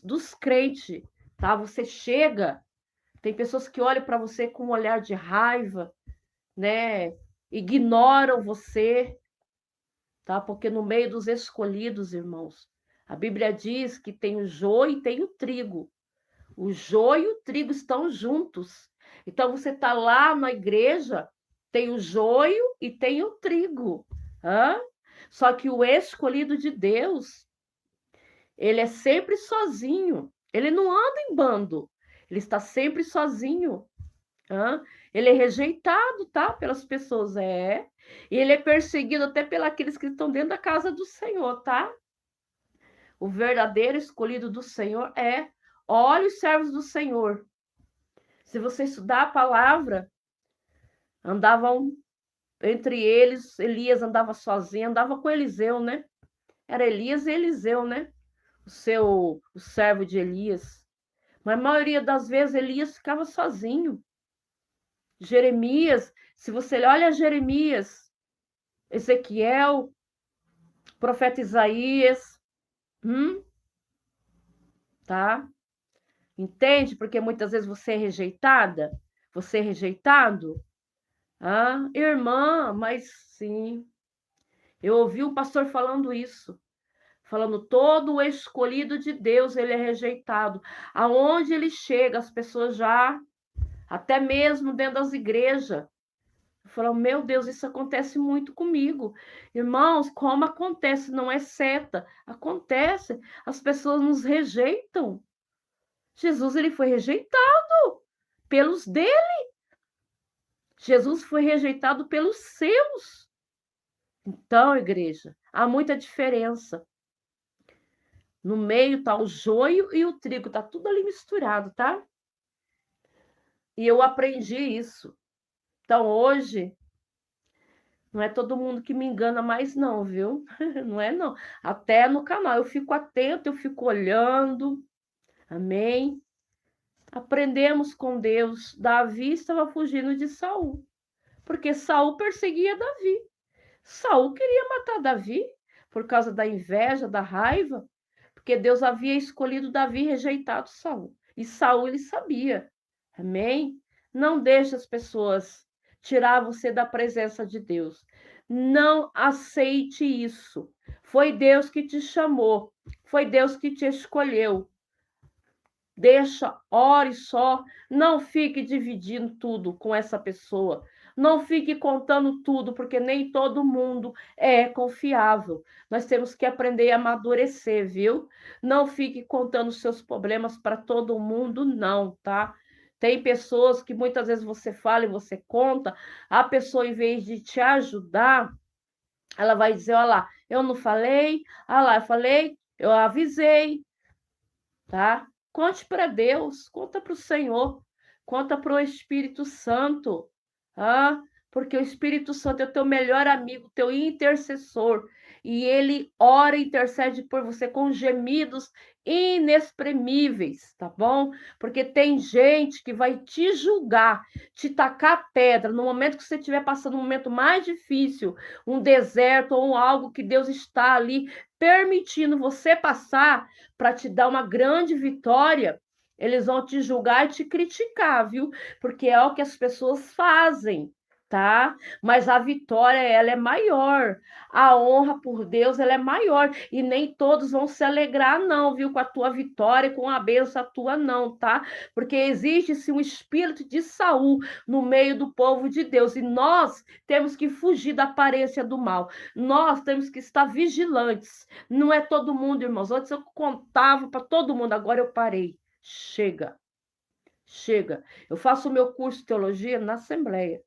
dos crentes, tá? Você chega, tem pessoas que olham para você com um olhar de raiva, né? Ignoram você, tá? Porque no meio dos escolhidos, irmãos, a Bíblia diz que tem o joio e tem o trigo. O joio e o trigo estão juntos. Então você está lá na igreja, tem o joio e tem o trigo. Hã? Só que o escolhido de Deus, ele é sempre sozinho. Ele não anda em bando. Ele está sempre sozinho. Hã? Ele é rejeitado, tá? Pelas pessoas, é. E ele é perseguido até pelos que estão dentro da casa do Senhor, tá? O verdadeiro escolhido do Senhor é: olhe os servos do Senhor. Se você estudar a palavra, andavam entre eles, Elias andava sozinho, andava com Eliseu, né? Era Elias e Eliseu, né? O servo de Elias. Mas a maioria das vezes Elias ficava sozinho. Jeremias, se você olha Jeremias, Ezequiel, profeta Isaías, tá? Entende? Porque muitas vezes você é rejeitada, você é rejeitado. Ah, irmã, mas sim. Eu ouvi o pastor falando isso, falando todo o escolhido de Deus, ele é rejeitado. Aonde ele chega, as pessoas já, até mesmo dentro das igrejas, falam, meu Deus, isso acontece muito comigo. Irmãos, como acontece? Não é seta, acontece. As pessoas nos rejeitam. Jesus, ele foi rejeitado pelos dele. Jesus foi rejeitado pelos seus. Então, igreja, há muita diferença. No meio tá o joio e o trigo, tá tudo ali misturado, tá? E eu aprendi isso. Então, hoje, não é todo mundo que me engana mais, não, viu? Não é, não. Até no canal, eu fico atento, eu fico olhando. Amém? Aprendemos com Deus. Davi estava fugindo de Saul, porque Saul perseguia Davi. Saul queria matar Davi por causa da inveja, da raiva, porque Deus havia escolhido Davi e rejeitado Saul. E Saul ele sabia. Amém? Não deixe as pessoas tirar você da presença de Deus. Não aceite isso. Foi Deus que te chamou. Foi Deus que te escolheu. Deixa, ore só. Não fique dividindo tudo com essa pessoa. Não fique contando tudo, porque nem todo mundo é confiável. Nós temos que aprender a amadurecer, viu? Não fique contando seus problemas para todo mundo, não, tá? Tem pessoas que muitas vezes você fala e você conta, a pessoa, em vez de te ajudar, ela vai dizer: olha lá, eu não falei, olha lá, eu falei, eu avisei, tá? Conte para Deus, conta para o Senhor, conta para o Espírito Santo, ah, porque o Espírito Santo é o teu melhor amigo, teu intercessor, e ele ora e intercede por você com gemidos inexprimíveis, tá bom? Porque tem gente que vai te julgar, te tacar pedra no momento que você estiver passando um momento mais difícil, um deserto ou algo que Deus está ali permitindo você passar para te dar uma grande vitória. Eles vão te julgar e te criticar, viu? Porque é o que as pessoas fazem, tá? Mas a vitória, ela é maior. A honra por Deus, ela é maior. E nem todos vão se alegrar, não, viu? Com a tua vitória, com a bênção tua, não, tá? Porque existe-se um espírito de Saul no meio do povo de Deus. E nós temos que fugir da aparência do mal. Nós temos que estar vigilantes. Não é todo mundo, irmãos. Antes eu contava para todo mundo, agora eu parei. chega, chega. Eu faço o meu curso de teologia na Assembleia.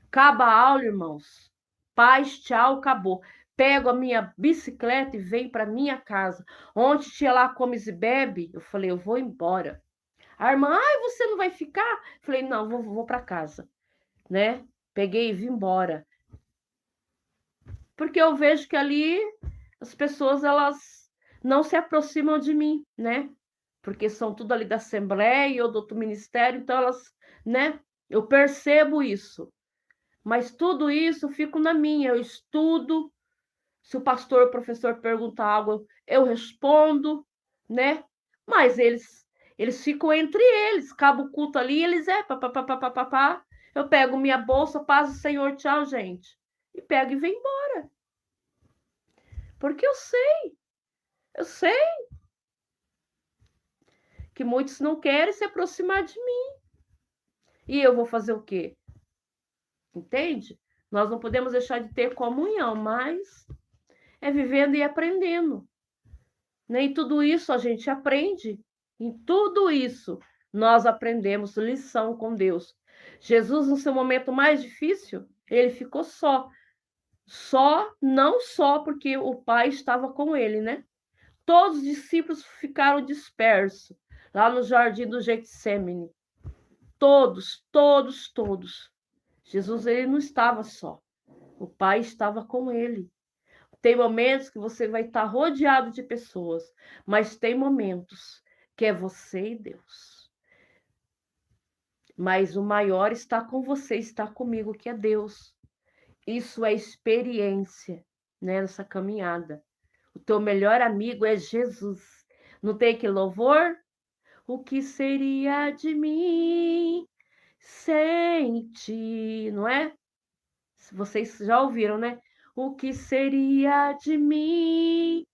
Acaba a aula, irmãos. Paz, tchau, acabou. Pego a minha bicicleta e venho para minha casa. Ontem tinha lá comes e bebe. Eu falei, eu vou embora. A irmã, ai, você não vai ficar? Falei, não, vou para casa, né? Peguei e vim embora. Porque eu vejo que ali as pessoas, elas não se aproximam de mim, né? Porque são tudo ali da Assembleia, eu do outro ministério, então elas, né? Eu percebo isso. Mas tudo isso eu fico na minha, eu estudo. Se o pastor, o professor pergunta algo, eu respondo, né? Mas eles ficam entre eles, acaba o culto ali, eles papapá. Eu pego minha bolsa, paz do Senhor, tchau, gente. E pego e venho embora. Porque eu sei que muitos não querem se aproximar de mim. E eu vou fazer o quê? Entende? Nós não podemos deixar de ter comunhão, mas é vivendo e aprendendo. Nem tudo isso a gente aprende. Em tudo isso nós aprendemos lição com Deus. Jesus, no seu momento mais difícil, ele ficou só. Não só porque o Pai estava com ele, né? Todos os discípulos ficaram dispersos lá no jardim do Getsêmani. Todos. Jesus, ele não estava só. O Pai estava com ele. Tem momentos que você vai estar rodeado de pessoas, mas tem momentos que é você e Deus. Mas o maior está com você, está comigo, que é Deus. Isso é experiência, né, nessa caminhada. O teu melhor amigo é Jesus. Não tem que louvor? O que seria de mim sem ti, não é? Vocês já ouviram, né? O que seria de mim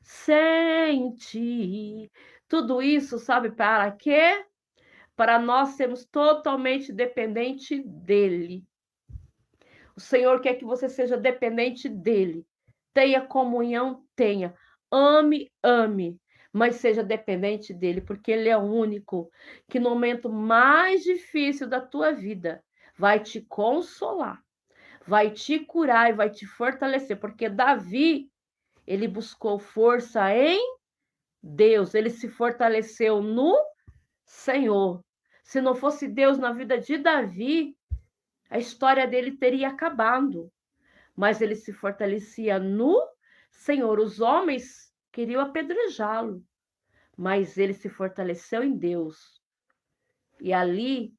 sem ti? Tudo isso, sabe para quê? Para nós sermos totalmente dependentes dele. O Senhor quer que você seja dependente dele. Tenha comunhão, tenha. Ame, mas seja dependente dele, porque ele é o único que no momento mais difícil da tua vida vai te consolar, vai te curar e vai te fortalecer, porque Davi, ele buscou força em Deus, ele se fortaleceu no Senhor. Se não fosse Deus na vida de Davi, a história dele teria acabado. Mas ele se fortalecia no Senhor. Os homens queriam apedrejá-lo, mas ele se fortaleceu em Deus. E ali,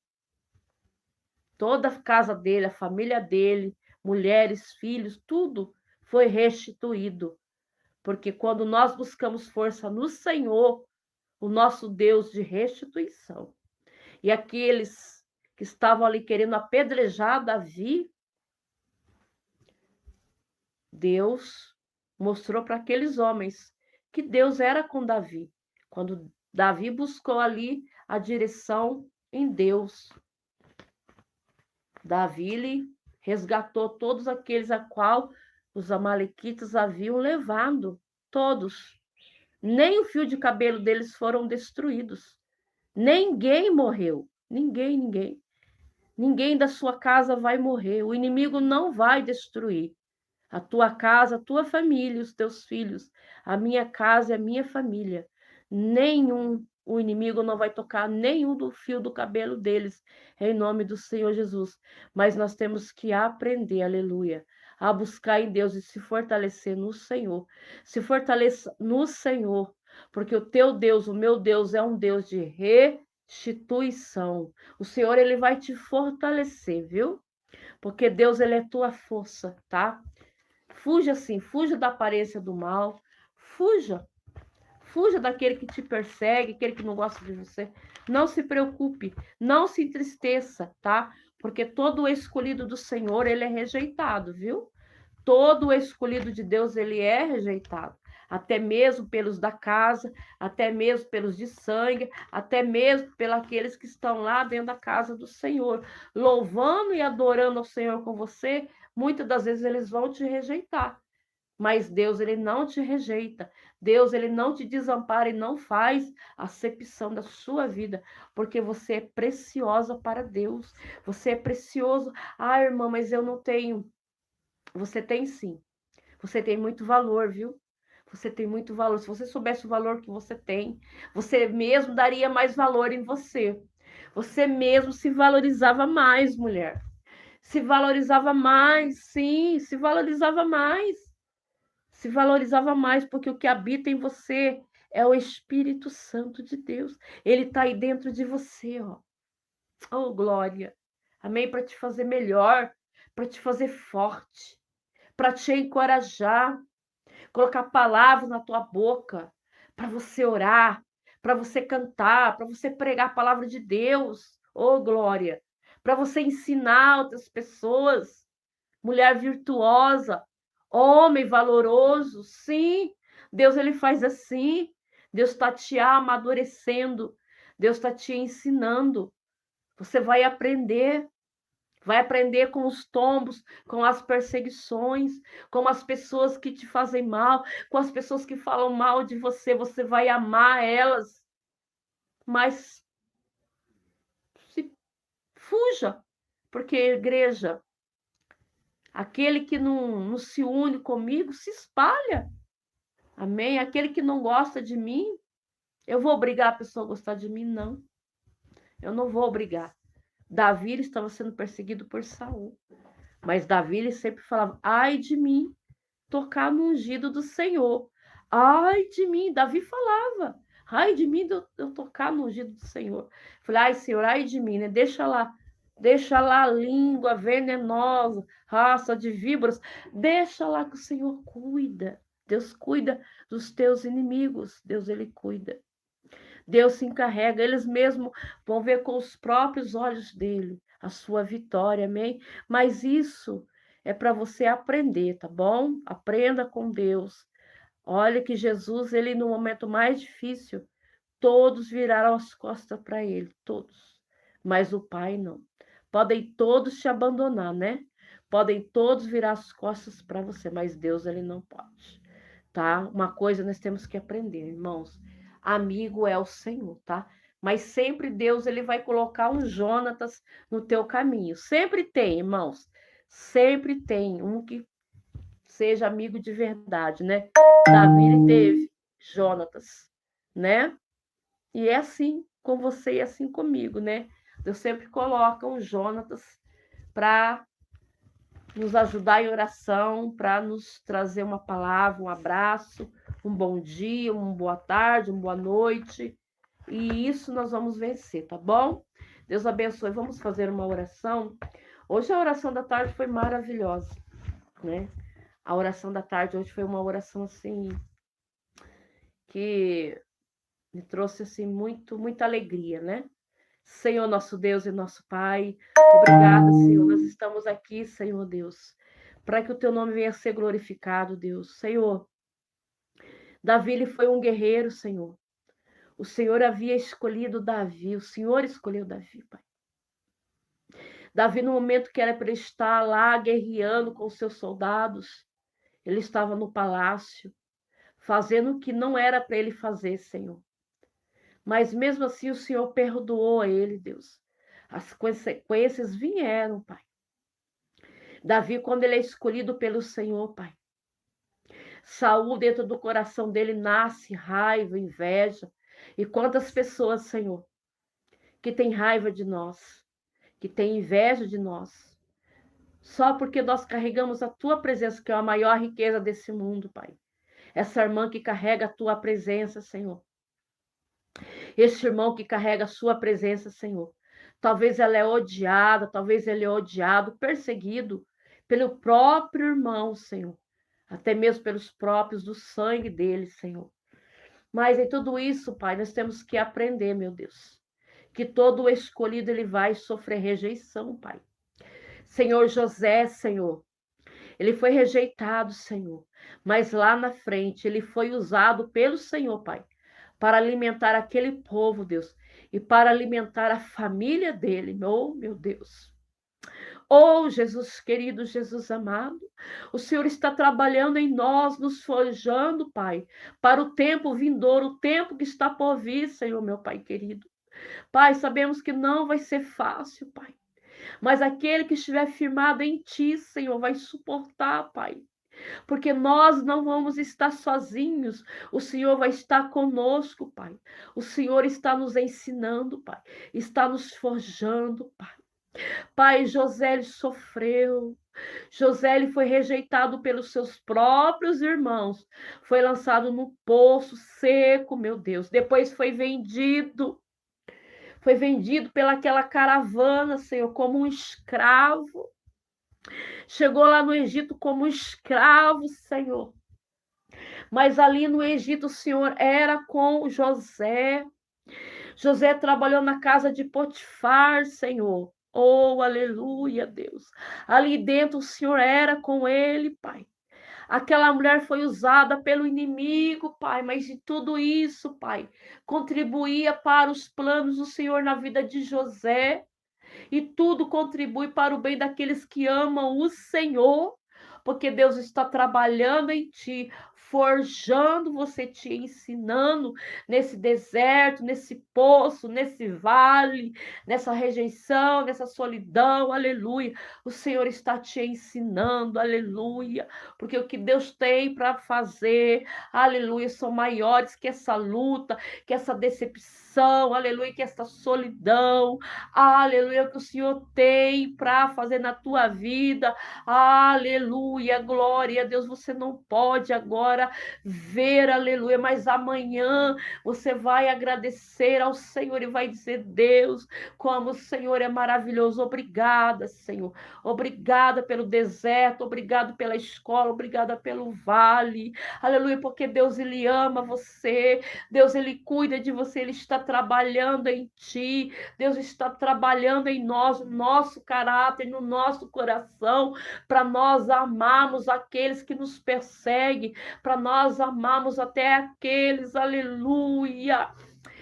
toda a casa dele, a família dele, mulheres, filhos, tudo foi restituído. Porque quando nós buscamos força no Senhor, o nosso Deus de restituição, e aqueles que estavam ali querendo apedrejar Davi, Deus mostrou para aqueles homens que Deus era com Davi. Quando Davi buscou ali a direção em Deus, Davi lhe resgatou todos aqueles a qual os amalequitas haviam levado, todos. Nem o fio de cabelo deles foram destruídos. Ninguém morreu. Ninguém. Ninguém da sua casa vai morrer. O inimigo não vai destruir a tua casa, a tua família, os teus filhos, a minha casa e a minha família. O inimigo não vai tocar nenhum do fio do cabelo deles, em nome do Senhor Jesus. Mas nós temos que aprender, aleluia, a buscar em Deus e se fortalecer no Senhor. Se fortaleça no Senhor, porque o teu Deus, o meu Deus, é um Deus de restituição. O Senhor, ele vai te fortalecer, viu? Porque Deus, ele é tua força, tá? Fuja assim, fuja da aparência do mal, fuja daquele que te persegue, aquele que não gosta de você. Não se preocupe, não se entristeça, tá? Porque todo o escolhido do Senhor, ele é rejeitado, viu? Todo o escolhido de Deus, ele é rejeitado. Até mesmo pelos da casa, até mesmo pelos de sangue, até mesmo pelos aqueles que estão lá dentro da casa do Senhor, louvando e adorando ao Senhor com você, muitas das vezes eles vão te rejeitar. Mas Deus, ele não te rejeita. Deus, ele não te desampara e não faz acepção da sua vida, porque você é preciosa para Deus. Você é precioso. Ah, irmã, mas eu não tenho. Você tem sim. Você tem muito valor, viu? Você tem muito valor. Se você soubesse o valor que você mesmo daria mais valor em você. Você mesmo se valorizava mais, mulher. Se valorizava mais, sim, se valorizava mais. Se valorizava mais, porque o que habita em você é o Espírito Santo de Deus. Ele está aí dentro de você, ó. Oh, glória. Amém? Para te fazer melhor, para te fazer forte, para te encorajar, colocar palavras na tua boca, para você orar, para você cantar, para você pregar a palavra de Deus. Oh, glória. Para você ensinar outras pessoas. Mulher virtuosa, homem valoroso, sim. Deus ele faz assim. Deus está te amadurecendo. Deus está te ensinando. Você vai aprender com os tombos, com as perseguições, com as pessoas que te fazem mal, com as pessoas que falam mal de você. Você vai amar elas, mas se fuja, porque igreja, aquele que não se une comigo se espalha. Amém? Aquele que não gosta de mim, eu vou obrigar a pessoa a gostar de mim? Não. Eu não vou obrigar. Davi estava sendo perseguido por Saul. Mas Davi ele sempre falava: ai de mim, tocar no ungido do Senhor. Ai de mim, Davi falava. Ai de mim eu tocar no ungido do Senhor. Falei: ai, Senhor, ai de mim, né? Deixa lá a língua venenosa, raça de víboras. Deixa lá que o Senhor cuida. Deus cuida dos teus inimigos. Deus, ele cuida. Deus se encarrega. Eles mesmos vão ver com os próprios olhos dele a sua vitória, amém? Mas isso é para você aprender, tá bom? Aprenda com Deus. Olha que Jesus, ele no momento mais difícil, todos viraram as costas para ele, todos. Mas o Pai não. Podem todos te abandonar, né? Podem todos virar as costas para você, mas Deus ele não pode, tá? Uma coisa nós temos que aprender, irmãos. Amigo é o Senhor, tá? Mas sempre Deus ele vai colocar um Jonatas no teu caminho. Sempre tem, irmãos. Sempre tem um que seja amigo de verdade, né? Davi ele teve Jonatas, né? E é assim com você e assim comigo, né? Deus sempre coloca um Jonatas para nos ajudar em oração, para nos trazer uma palavra, um abraço, um bom dia, uma boa tarde, uma boa noite. E isso nós vamos vencer, tá bom? Deus abençoe. Vamos fazer uma oração. Hoje a oração da tarde foi maravilhosa, né? A oração da tarde hoje foi uma oração assim que me trouxe assim muita alegria, né? Senhor nosso Deus e nosso Pai, obrigada, Senhor. Nós estamos aqui, Senhor Deus, para que o teu nome venha a ser glorificado, Deus. Senhor, Davi ele foi um guerreiro, Senhor. O Senhor havia escolhido Davi, o Senhor escolheu Davi, Pai. Davi, no momento que era para estar lá guerreando com os seus soldados, ele estava no palácio, fazendo o que não era para ele fazer, Senhor. Mas mesmo assim o Senhor perdoou a ele, Deus. As consequências vieram, Pai. Davi, quando ele é escolhido pelo Senhor, Pai. Saul, dentro do coração dele, nasce raiva, inveja. E quantas pessoas, Senhor, que tem raiva de nós, que tem inveja de nós, só porque nós carregamos a tua presença, que é a maior riqueza desse mundo, Pai. Essa irmã que carrega a tua presença, Senhor. Esse irmão que carrega a sua presença, Senhor. Talvez ela é odiada, talvez ele é odiado, perseguido pelo próprio irmão, Senhor. Até mesmo pelos próprios do sangue dele, Senhor. Mas em tudo isso, Pai, nós temos que aprender, meu Deus, que todo o escolhido ele vai sofrer rejeição, Pai. Senhor José, Senhor, ele foi rejeitado, Senhor, mas lá na frente ele foi usado pelo Senhor, Pai, para alimentar aquele povo, Deus, e para alimentar a família dele, oh, meu Deus. Oh, Jesus querido, Jesus amado, o Senhor está trabalhando em nós, nos forjando, Pai, para o tempo vindouro, o tempo que está por vir, Senhor, meu Pai querido. Pai, sabemos que não vai ser fácil, Pai, mas aquele que estiver firmado em Ti, Senhor, vai suportar, Pai. Porque nós não vamos estar sozinhos, o Senhor vai estar conosco, Pai. O Senhor está nos ensinando, Pai, está nos forjando, Pai. Pai, José ele sofreu. José ele foi rejeitado pelos seus próprios irmãos. Foi lançado no poço seco, meu Deus. Depois foi vendido. Foi vendido pelaquela caravana, Senhor, como um escravo. Chegou lá no Egito como um escravo, Senhor. Mas ali no Egito o Senhor era com José. José trabalhou na casa de Potifar, Senhor. Oh, aleluia, Deus. Ali dentro o Senhor era com ele, Pai. Aquela mulher foi usada pelo inimigo, Pai, mas de tudo isso, Pai, contribuía para os planos do Senhor na vida de José. E tudo contribui para o bem daqueles que amam o Senhor, porque Deus está trabalhando em ti, forjando você, te ensinando nesse deserto, nesse poço, nesse vale, nessa rejeição, nessa solidão, aleluia. O Senhor está te ensinando, aleluia, porque o que Deus tem para fazer, aleluia, são maiores que essa luta, que essa decepção, aleluia, que essa solidão, aleluia, que o Senhor tem para fazer na tua vida, aleluia, glória a Deus. Você não pode agora ver, aleluia, mas amanhã você vai agradecer ao Senhor e vai dizer: Deus, como o Senhor é maravilhoso. Obrigada, Senhor, obrigada pelo deserto, obrigado pela escola, obrigada pelo vale, aleluia, porque Deus ele ama você, Deus ele cuida de você, ele está trabalhando em ti, Deus está trabalhando em nós, no nosso caráter, no nosso coração, para nós amarmos aqueles que nos perseguem, para nós amarmos até aqueles, aleluia,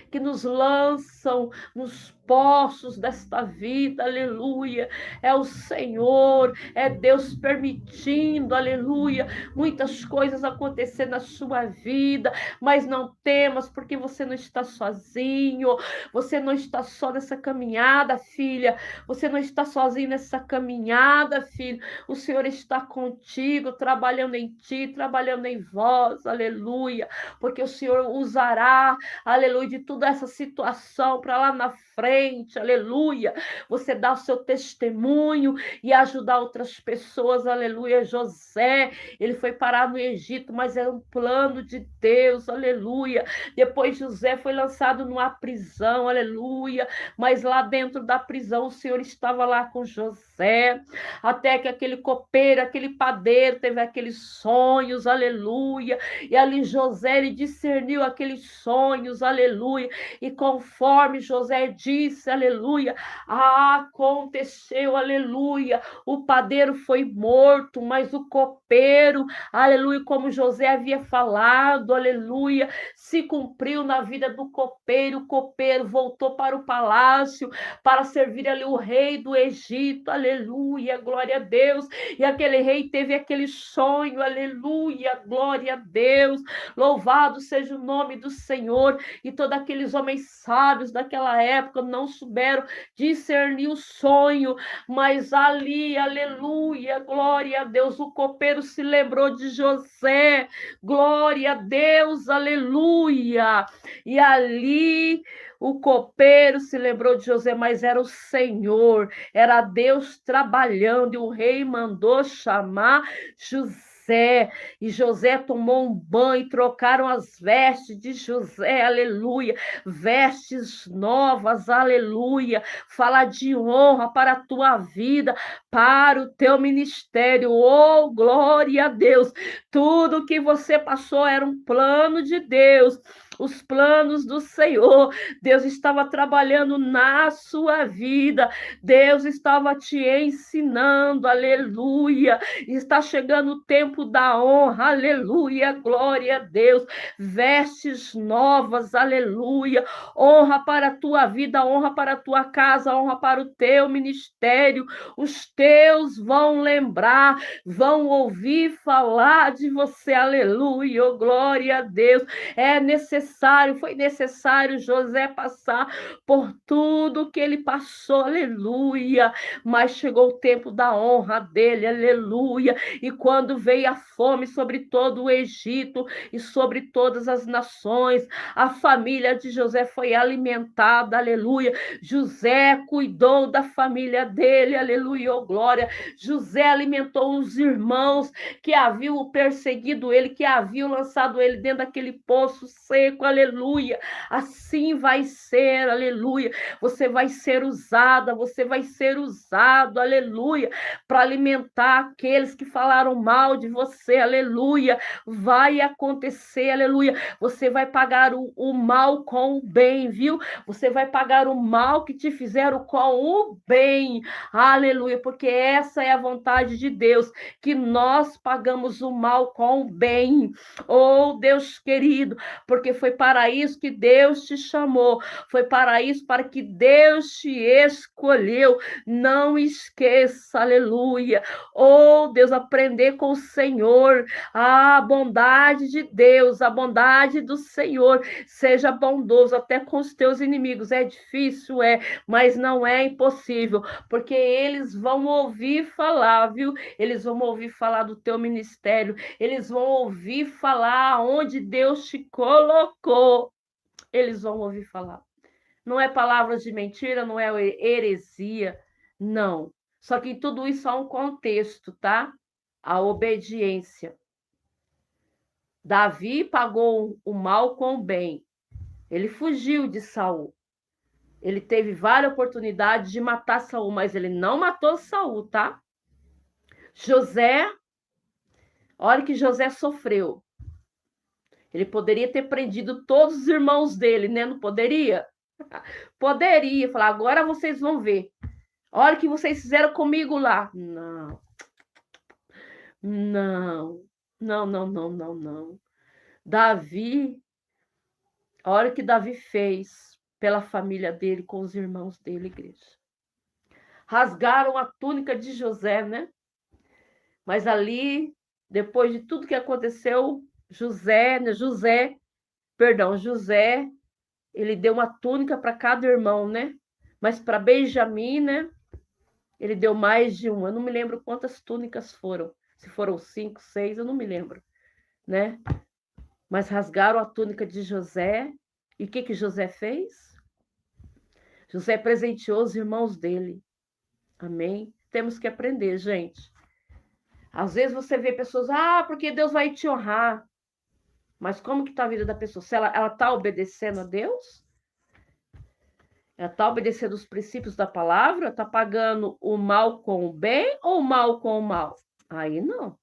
que nos lançam nos poços desta vida, aleluia. É o Senhor, é Deus permitindo, aleluia, muitas coisas acontecer na sua vida, mas não temas, porque você não está sozinho, você não está só nessa caminhada, filha, você não está sozinho nessa caminhada, filho, o Senhor está contigo, trabalhando em ti, trabalhando em vós, aleluia, porque o Senhor usará, aleluia, de toda essa situação para lá na frente, aleluia, você dá o seu testemunho e ajudar outras pessoas, aleluia. José, ele foi parar no Egito, mas era um plano de Deus, aleluia. Depois José foi lançado numa prisão, aleluia, mas lá dentro da prisão o Senhor estava lá com José, até que aquele copeiro, aquele padeiro teve aqueles sonhos, aleluia, e ali José, ele discerniu aqueles sonhos, aleluia, e conforme José disse, aleluia, aconteceu, aleluia, o padeiro foi morto, mas o copeiro, aleluia, como José havia falado, aleluia, se cumpriu na vida do copeiro. O copeiro voltou para o palácio para servir ali o rei do Egito, aleluia, glória a Deus, e aquele rei teve aquele sonho, aleluia, glória a Deus, louvado seja o nome do Senhor. E todos aqueles homens sábios daquela época não souberam discernir o sonho, mas ali, aleluia, glória a Deus, o copeiro se lembrou de José, glória a Deus, aleluia, e ali o copeiro se lembrou de José, mas era o Senhor, era Deus trabalhando, e o rei mandou chamar José, e José tomou um banho, trocaram as vestes de José, aleluia, vestes novas, aleluia, fala de honra para a tua vida, para o teu ministério, oh, glória a Deus, tudo que você passou era um plano de Deus, os planos do Senhor. Deus estava trabalhando na sua vida. Deus estava te ensinando, aleluia. Está chegando o tempo da honra, aleluia, glória a Deus. Vestes novas, aleluia. Honra para a tua vida, honra para a tua casa, honra para o teu ministério. Os teus vão lembrar, vão ouvir falar de você, aleluia, oh, glória a Deus. Foi necessário José passar por tudo que ele passou, aleluia. Mas chegou o tempo da honra dele, aleluia. E quando veio a fome sobre todo o Egito e sobre todas as nações, a família de José foi alimentada, aleluia. José cuidou da família dele, aleluia, oh glória. José alimentou os irmãos que haviam perseguido ele, que haviam lançado ele dentro daquele poço seco, aleluia. Assim vai ser, aleluia. Você vai ser usada, você vai ser usado, aleluia, para alimentar aqueles que falaram mal de você, aleluia. Vai acontecer, aleluia. Você vai pagar o mal com o bem, viu? Você vai pagar o mal que te fizeram com o bem, aleluia, porque essa é a vontade de Deus, que nós pagamos o mal com o bem. Oh, Deus querido, porque foi para isso que Deus te chamou, foi para isso, para que Deus te escolheu. Não esqueça, aleluia. Oh, Deus, aprender com o Senhor, a bondade de Deus, a bondade do Senhor. Seja bondoso até com os teus inimigos. É difícil, mas não é impossível, porque eles vão ouvir falar, viu? Eles vão ouvir falar do teu ministério, eles vão ouvir falar onde Deus te colocou. Eles vão ouvir falar. Não é palavras de mentira, não é heresia, não. Só que tudo isso há um contexto, tá? A obediência. Davi pagou o mal com o bem. Ele fugiu de Saul. Ele teve várias oportunidades de matar Saul, mas ele não matou Saul, tá? José, olha que José sofreu. Ele poderia ter prendido todos os irmãos dele, né? Não poderia? Poderia falar, agora vocês vão ver. Olha o que vocês fizeram comigo lá. Não. Não. Não, não, não, não, não. Davi, olha o que Davi fez pela família dele, com os irmãos dele, igreja. Rasgaram a túnica de José, né? Mas ali, depois de tudo que aconteceu, José, ele deu uma túnica para cada irmão, né? Mas para Benjamim, né? Ele deu mais de uma. Eu não me lembro quantas túnicas foram. Se foram 5, 6, eu não me lembro, né? Mas rasgaram a túnica de José. E o que José fez? José presenteou os irmãos dele. Amém? Temos que aprender, gente. Às vezes você vê pessoas, porque Deus vai te honrar. Mas como que está a vida da pessoa? Se ela está obedecendo a Deus? Ela está obedecendo os princípios da palavra? Está pagando o mal com o bem ou o mal com o mal? Aí não.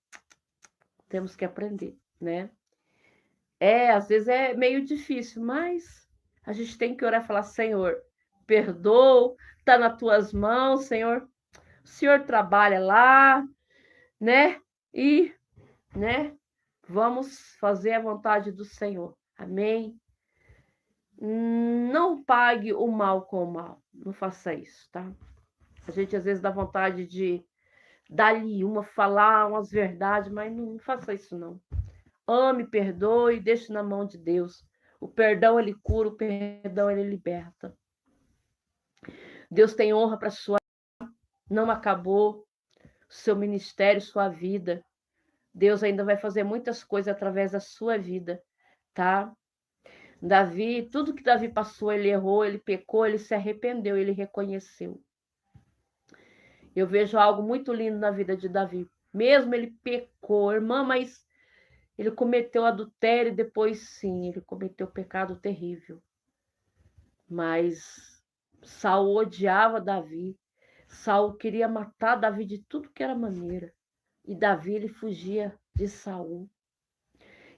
Temos que aprender, né? Às vezes é meio difícil, mas a gente tem que orar e falar, Senhor, perdoa, está nas tuas mãos, Senhor. O Senhor trabalha lá, né? E, né? Vamos fazer a vontade do Senhor. Amém? Não pague o mal com o mal. Não faça isso, tá? A gente às vezes dá vontade de dar-lhe falar umas verdades, mas não faça isso, não. Ame, perdoe, deixe na mão de Deus. O perdão, ele cura, o perdão, ele liberta. Deus tem honra para sua vida. Não acabou seu ministério, sua vida. Deus ainda vai fazer muitas coisas através da sua vida, tá? Davi, tudo que Davi passou, ele errou, ele pecou, ele se arrependeu, ele reconheceu. Eu vejo algo muito lindo na vida de Davi. Mesmo ele pecou, irmã, mas ele cometeu adultério e depois sim, ele cometeu pecado terrível. Mas Saul odiava Davi. Saul queria matar Davi de tudo que era maneira. E Davi, ele fugia de Saul.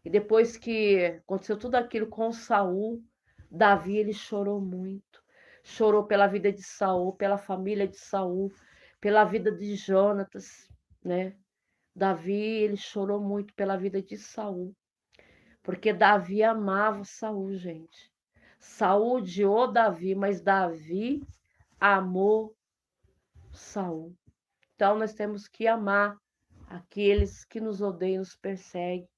E depois que aconteceu tudo aquilo com Saul, Davi ele chorou muito. Chorou pela vida de Saul, pela família de Saul, pela vida de Jonatas, né? Davi, ele chorou muito pela vida de Saul, porque Davi amava Saul, gente. Saul odiou Davi, mas Davi amou Saul. Então nós temos que amar aqueles que nos odeiam, nos perseguem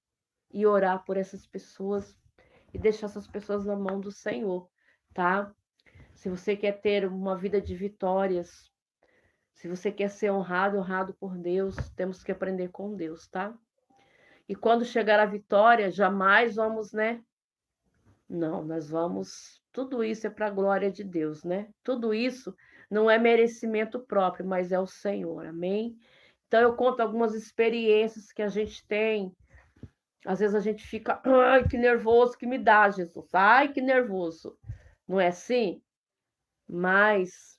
e orar por essas pessoas e deixar essas pessoas na mão do Senhor, tá? Se você quer ter uma vida de vitórias, se você quer ser honrado, honrado por Deus, temos que aprender com Deus, tá? E quando chegar a vitória, jamais vamos, né? Não, nós vamos. Tudo isso é para a glória de Deus, né? Tudo isso não é merecimento próprio, mas é o Senhor, amém? Então eu conto algumas experiências que a gente tem. Às vezes a gente fica, ai, que nervoso que me dá, Jesus. Ai, que nervoso. Não é assim? Mas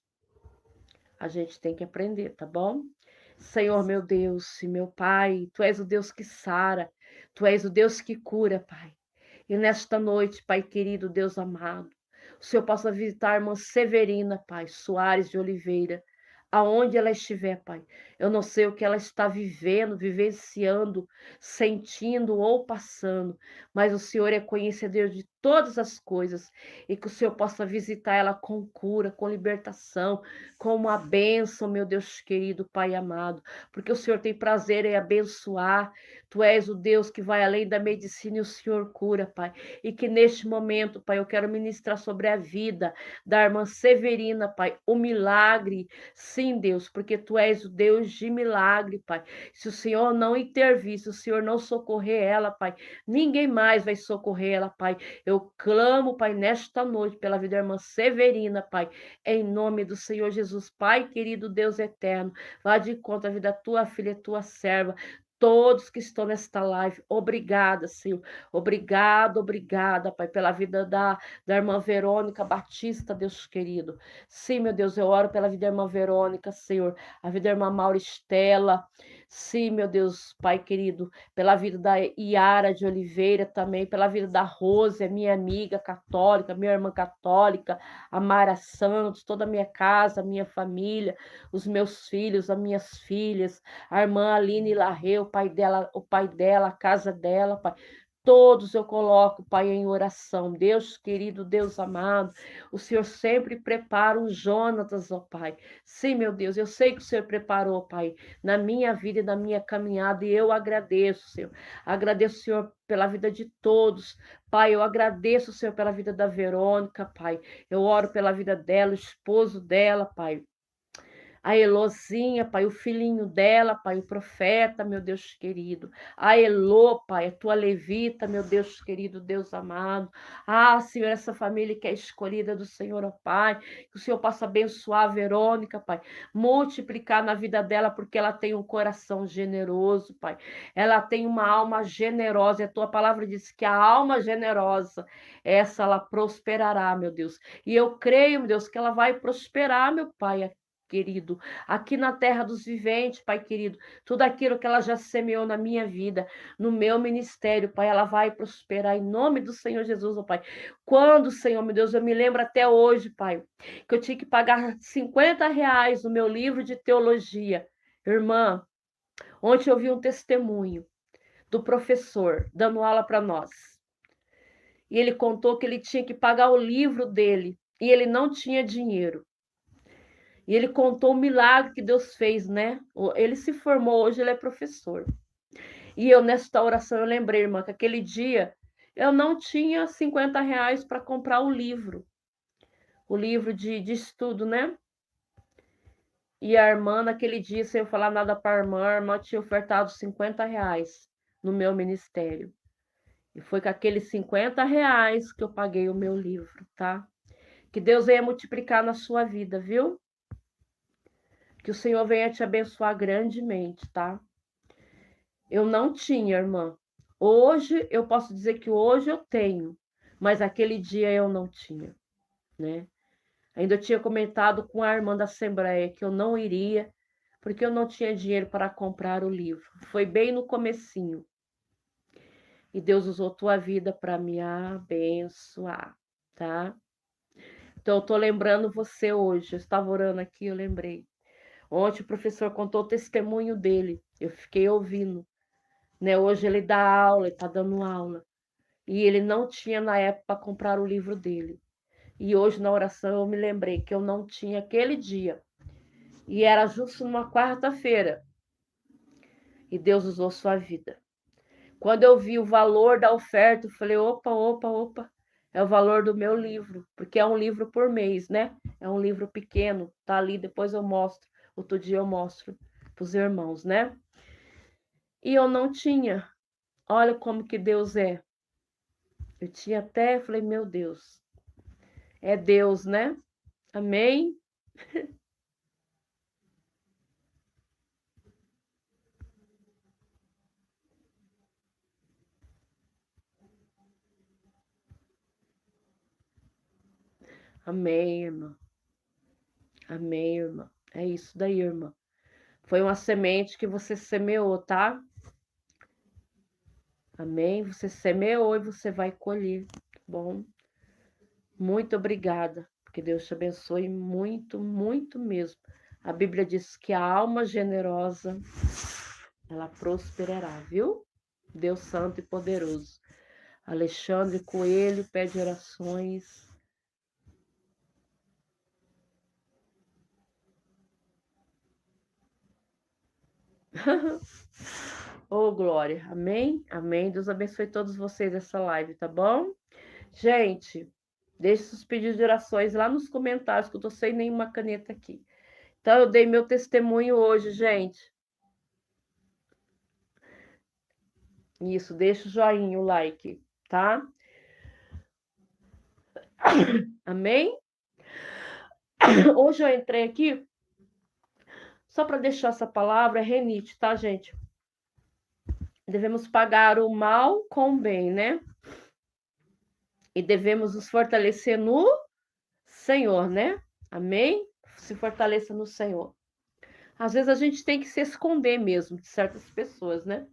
a gente tem que aprender, tá bom? Senhor, meu Deus e meu Pai, Tu és o Deus que sara, Tu és o Deus que cura, Pai. E nesta noite, Pai querido, Deus amado, o Senhor possa visitar a irmã Severina, Pai, Soares de Oliveira, aonde ela estiver, Pai. Eu não sei o que ela está vivendo, vivenciando, sentindo ou passando, mas o Senhor é conhecedor de todas as coisas e que o Senhor possa visitar ela com cura, com libertação, com uma bênção, meu Deus querido, Pai amado, porque o Senhor tem prazer em abençoar. Tu és o Deus que vai além da medicina e o Senhor cura, Pai. E que neste momento, Pai, eu quero ministrar sobre a vida da irmã Severina, Pai, o milagre. Sim, Deus, porque Tu és o Deus de milagre, Pai. Se o Senhor não intervir, se o Senhor não socorrer ela, Pai, ninguém mais vai socorrer ela, Pai. Eu clamo, Pai, nesta noite pela vida da irmã Severina, Pai, em nome do Senhor Jesus, Pai, querido Deus eterno, vá de conta a vida da Tua filha, Tua serva, todos que estão nesta live, obrigada, Senhor, obrigada, Pai, pela vida da irmã Verônica Batista, Deus querido, sim, meu Deus, eu oro pela vida da irmã Verônica, Senhor, a vida da irmã Mauristela, sim, meu Deus, Pai querido, pela vida da Iara de Oliveira também, pela vida da Rose, minha amiga católica, minha irmã católica, a Mara Santos, toda a minha casa, a minha família, os meus filhos, as minhas filhas, a irmã Aline Larreu, o pai dela, a casa dela, Pai. Todos eu coloco, Pai, em oração. Deus querido, Deus amado, o Senhor sempre prepara um Jonatas, ó Pai. Sim, meu Deus, eu sei que o Senhor preparou, Pai, na minha vida e na minha caminhada, e eu agradeço, Senhor. Agradeço, Senhor, pela vida de todos. Pai, eu agradeço, Senhor, pela vida da Verônica, Pai. Eu oro pela vida dela, o esposo dela, Pai, a Elozinha, Pai, o filhinho dela, Pai, o profeta, meu Deus querido. A Elô, Pai, a tua levita, meu Deus querido, Deus amado. Ah, Senhor, essa família que é escolhida do Senhor, ó Pai, que o Senhor possa abençoar a Verônica, Pai, multiplicar na vida dela, porque ela tem um coração generoso, Pai. Ela tem uma alma generosa, e a tua palavra diz que a alma generosa, essa ela prosperará, meu Deus. E eu creio, meu Deus, que ela vai prosperar, meu Pai, querido, aqui na terra dos viventes, Pai querido, tudo aquilo que ela já semeou na minha vida, no meu ministério, Pai, ela vai prosperar em nome do Senhor Jesus, ó Pai. Quando, Senhor, meu Deus, eu me lembro até hoje, Pai, que eu tinha que pagar R$ 50 no meu livro de teologia. Irmã, ontem eu vi um testemunho do professor dando aula para nós. E ele contou que ele tinha que pagar o livro dele e ele não tinha dinheiro. E ele contou o milagre que Deus fez, né? Ele se formou, hoje ele é professor. E eu, nesta oração, eu lembrei, irmã, que aquele dia eu não tinha R$ 50 para comprar o livro de estudo, né? E a irmã, naquele dia, sem eu falar nada para a irmã tinha ofertado R$ 50 no meu ministério. E foi com aqueles R$ 50 que eu paguei o meu livro, tá? Que Deus venha multiplicar na sua vida, viu? Que o Senhor venha te abençoar grandemente, tá? Eu não tinha, irmã. Hoje, eu posso dizer que hoje eu tenho, mas aquele dia eu não tinha, né? Ainda eu tinha comentado com a irmã da Assembleia que eu não iria, porque eu não tinha dinheiro para comprar o livro. Foi bem no comecinho. e Deus usou tua vida para me abençoar, tá? Então, eu tô lembrando você hoje. Eu estava orando aqui, eu lembrei. Ontem o professor contou o testemunho dele. Eu fiquei ouvindo, né? Hoje ele dá aula, ele tá dando aula. E ele não tinha na época para comprar o livro dele. E hoje na oração eu me lembrei que eu não tinha aquele dia. E era justo numa quarta-feira. E Deus usou sua vida. Quando eu vi o valor da oferta, eu falei: opa, opa, opa. É o valor do meu livro, porque é um livro por mês, né? É um livro pequeno, tá ali, depois eu mostro. Outro dia eu mostro para os irmãos, né? E eu não tinha. Olha como que Deus é. Eu tinha até, falei: meu Deus, é Deus, né? Amém? Amém, irmã. Amém, irmã. É isso daí, irmã. Foi uma semente que você semeou, tá? Amém? Você semeou e você vai colher, tá bom? Muito obrigada, porque Deus te abençoe muito, muito mesmo. A Bíblia diz que a alma generosa, ela prosperará, viu? Deus santo e poderoso. Alexandre Coelho pede orações. Ô, glória. Amém? Amém. Deus abençoe todos vocês nessa live, tá bom? Gente, deixe seus pedidos de orações lá nos comentários, que eu tô sem nenhuma caneta aqui. Então, eu dei meu testemunho hoje, gente. Isso, deixa o joinha, o like, tá? Amém? Hoje eu entrei aqui só para deixar essa palavra, é renite, tá, gente? Devemos pagar o mal com o bem, né? E devemos nos fortalecer no Senhor, né? Amém? Se fortaleça no Senhor. Às vezes a gente tem que se esconder mesmo de certas pessoas, né?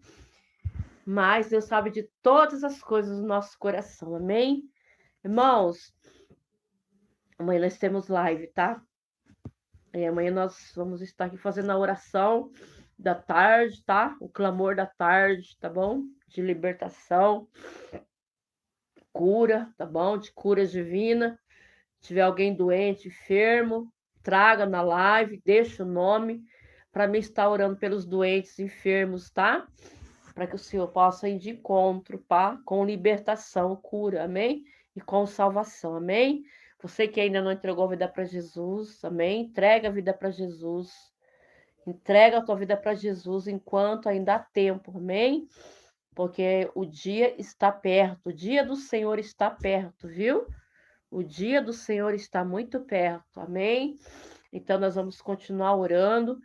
Mas Deus sabe de todas as coisas do nosso coração, amém? Irmãos, amanhã nós temos live, tá? E amanhã nós vamos estar aqui fazendo a oração da tarde, tá? O clamor da tarde, tá bom? De libertação, cura, tá bom? De cura divina. Se tiver alguém doente, enfermo, traga na live, deixa o nome para mim estar orando pelos doentes, enfermos, tá? Para que o Senhor possa ir de encontro, tá? Com libertação, cura, amém? E com salvação, amém? Você que ainda não entregou a vida para Jesus, amém? Entrega a vida para Jesus. Entrega a tua vida para Jesus enquanto ainda há tempo, amém? Porque o dia está perto, o dia do Senhor está perto, viu? O dia do Senhor está muito perto, amém? Então nós vamos continuar orando.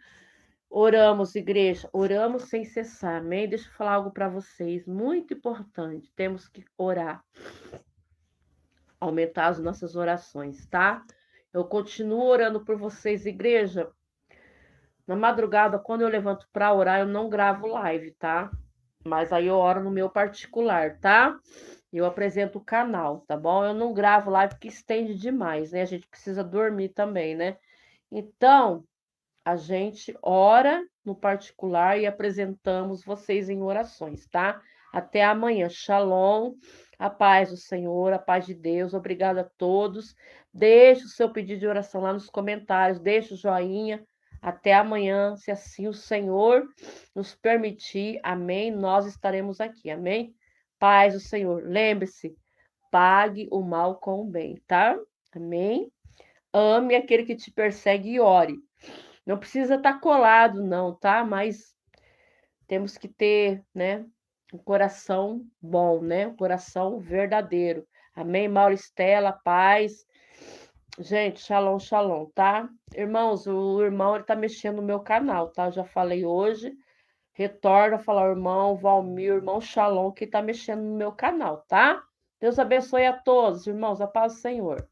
Oramos, igreja, oramos sem cessar, amém? Deixa eu falar algo para vocês, muito importante. Temos que orar, aumentar as nossas orações, tá? Eu continuo orando por vocês, igreja. Na madrugada, quando eu levanto para orar, eu não gravo live, tá? Mas aí eu oro no meu particular, tá? Eu apresento o canal, tá bom? Eu não gravo live porque estende demais, né? A gente precisa dormir também, né? Então, a gente ora no particular e apresentamos vocês em orações, tá? Até amanhã. Shalom. A paz do Senhor, a paz de Deus. Obrigada a todos. Deixe o seu pedido de oração lá nos comentários, deixe o joinha. Até amanhã, se assim o Senhor nos permitir. Amém. Nós estaremos aqui. Amém. Paz do Senhor. Lembre-se, pague o mal com o bem, tá? Amém. Ame aquele que te persegue e ore. Não precisa estar colado, não, tá? Mas temos que ter, né, um coração bom, né? Um coração verdadeiro. Amém, Mauristela, paz. Gente, shalom, shalom, tá? Irmãos, o irmão, ele tá mexendo no meu canal, tá? Eu já falei hoje. Retorna a falar, irmão Valmir, irmão Shalom, que tá mexendo no meu canal, tá? Deus abençoe a todos, irmãos, a paz do Senhor.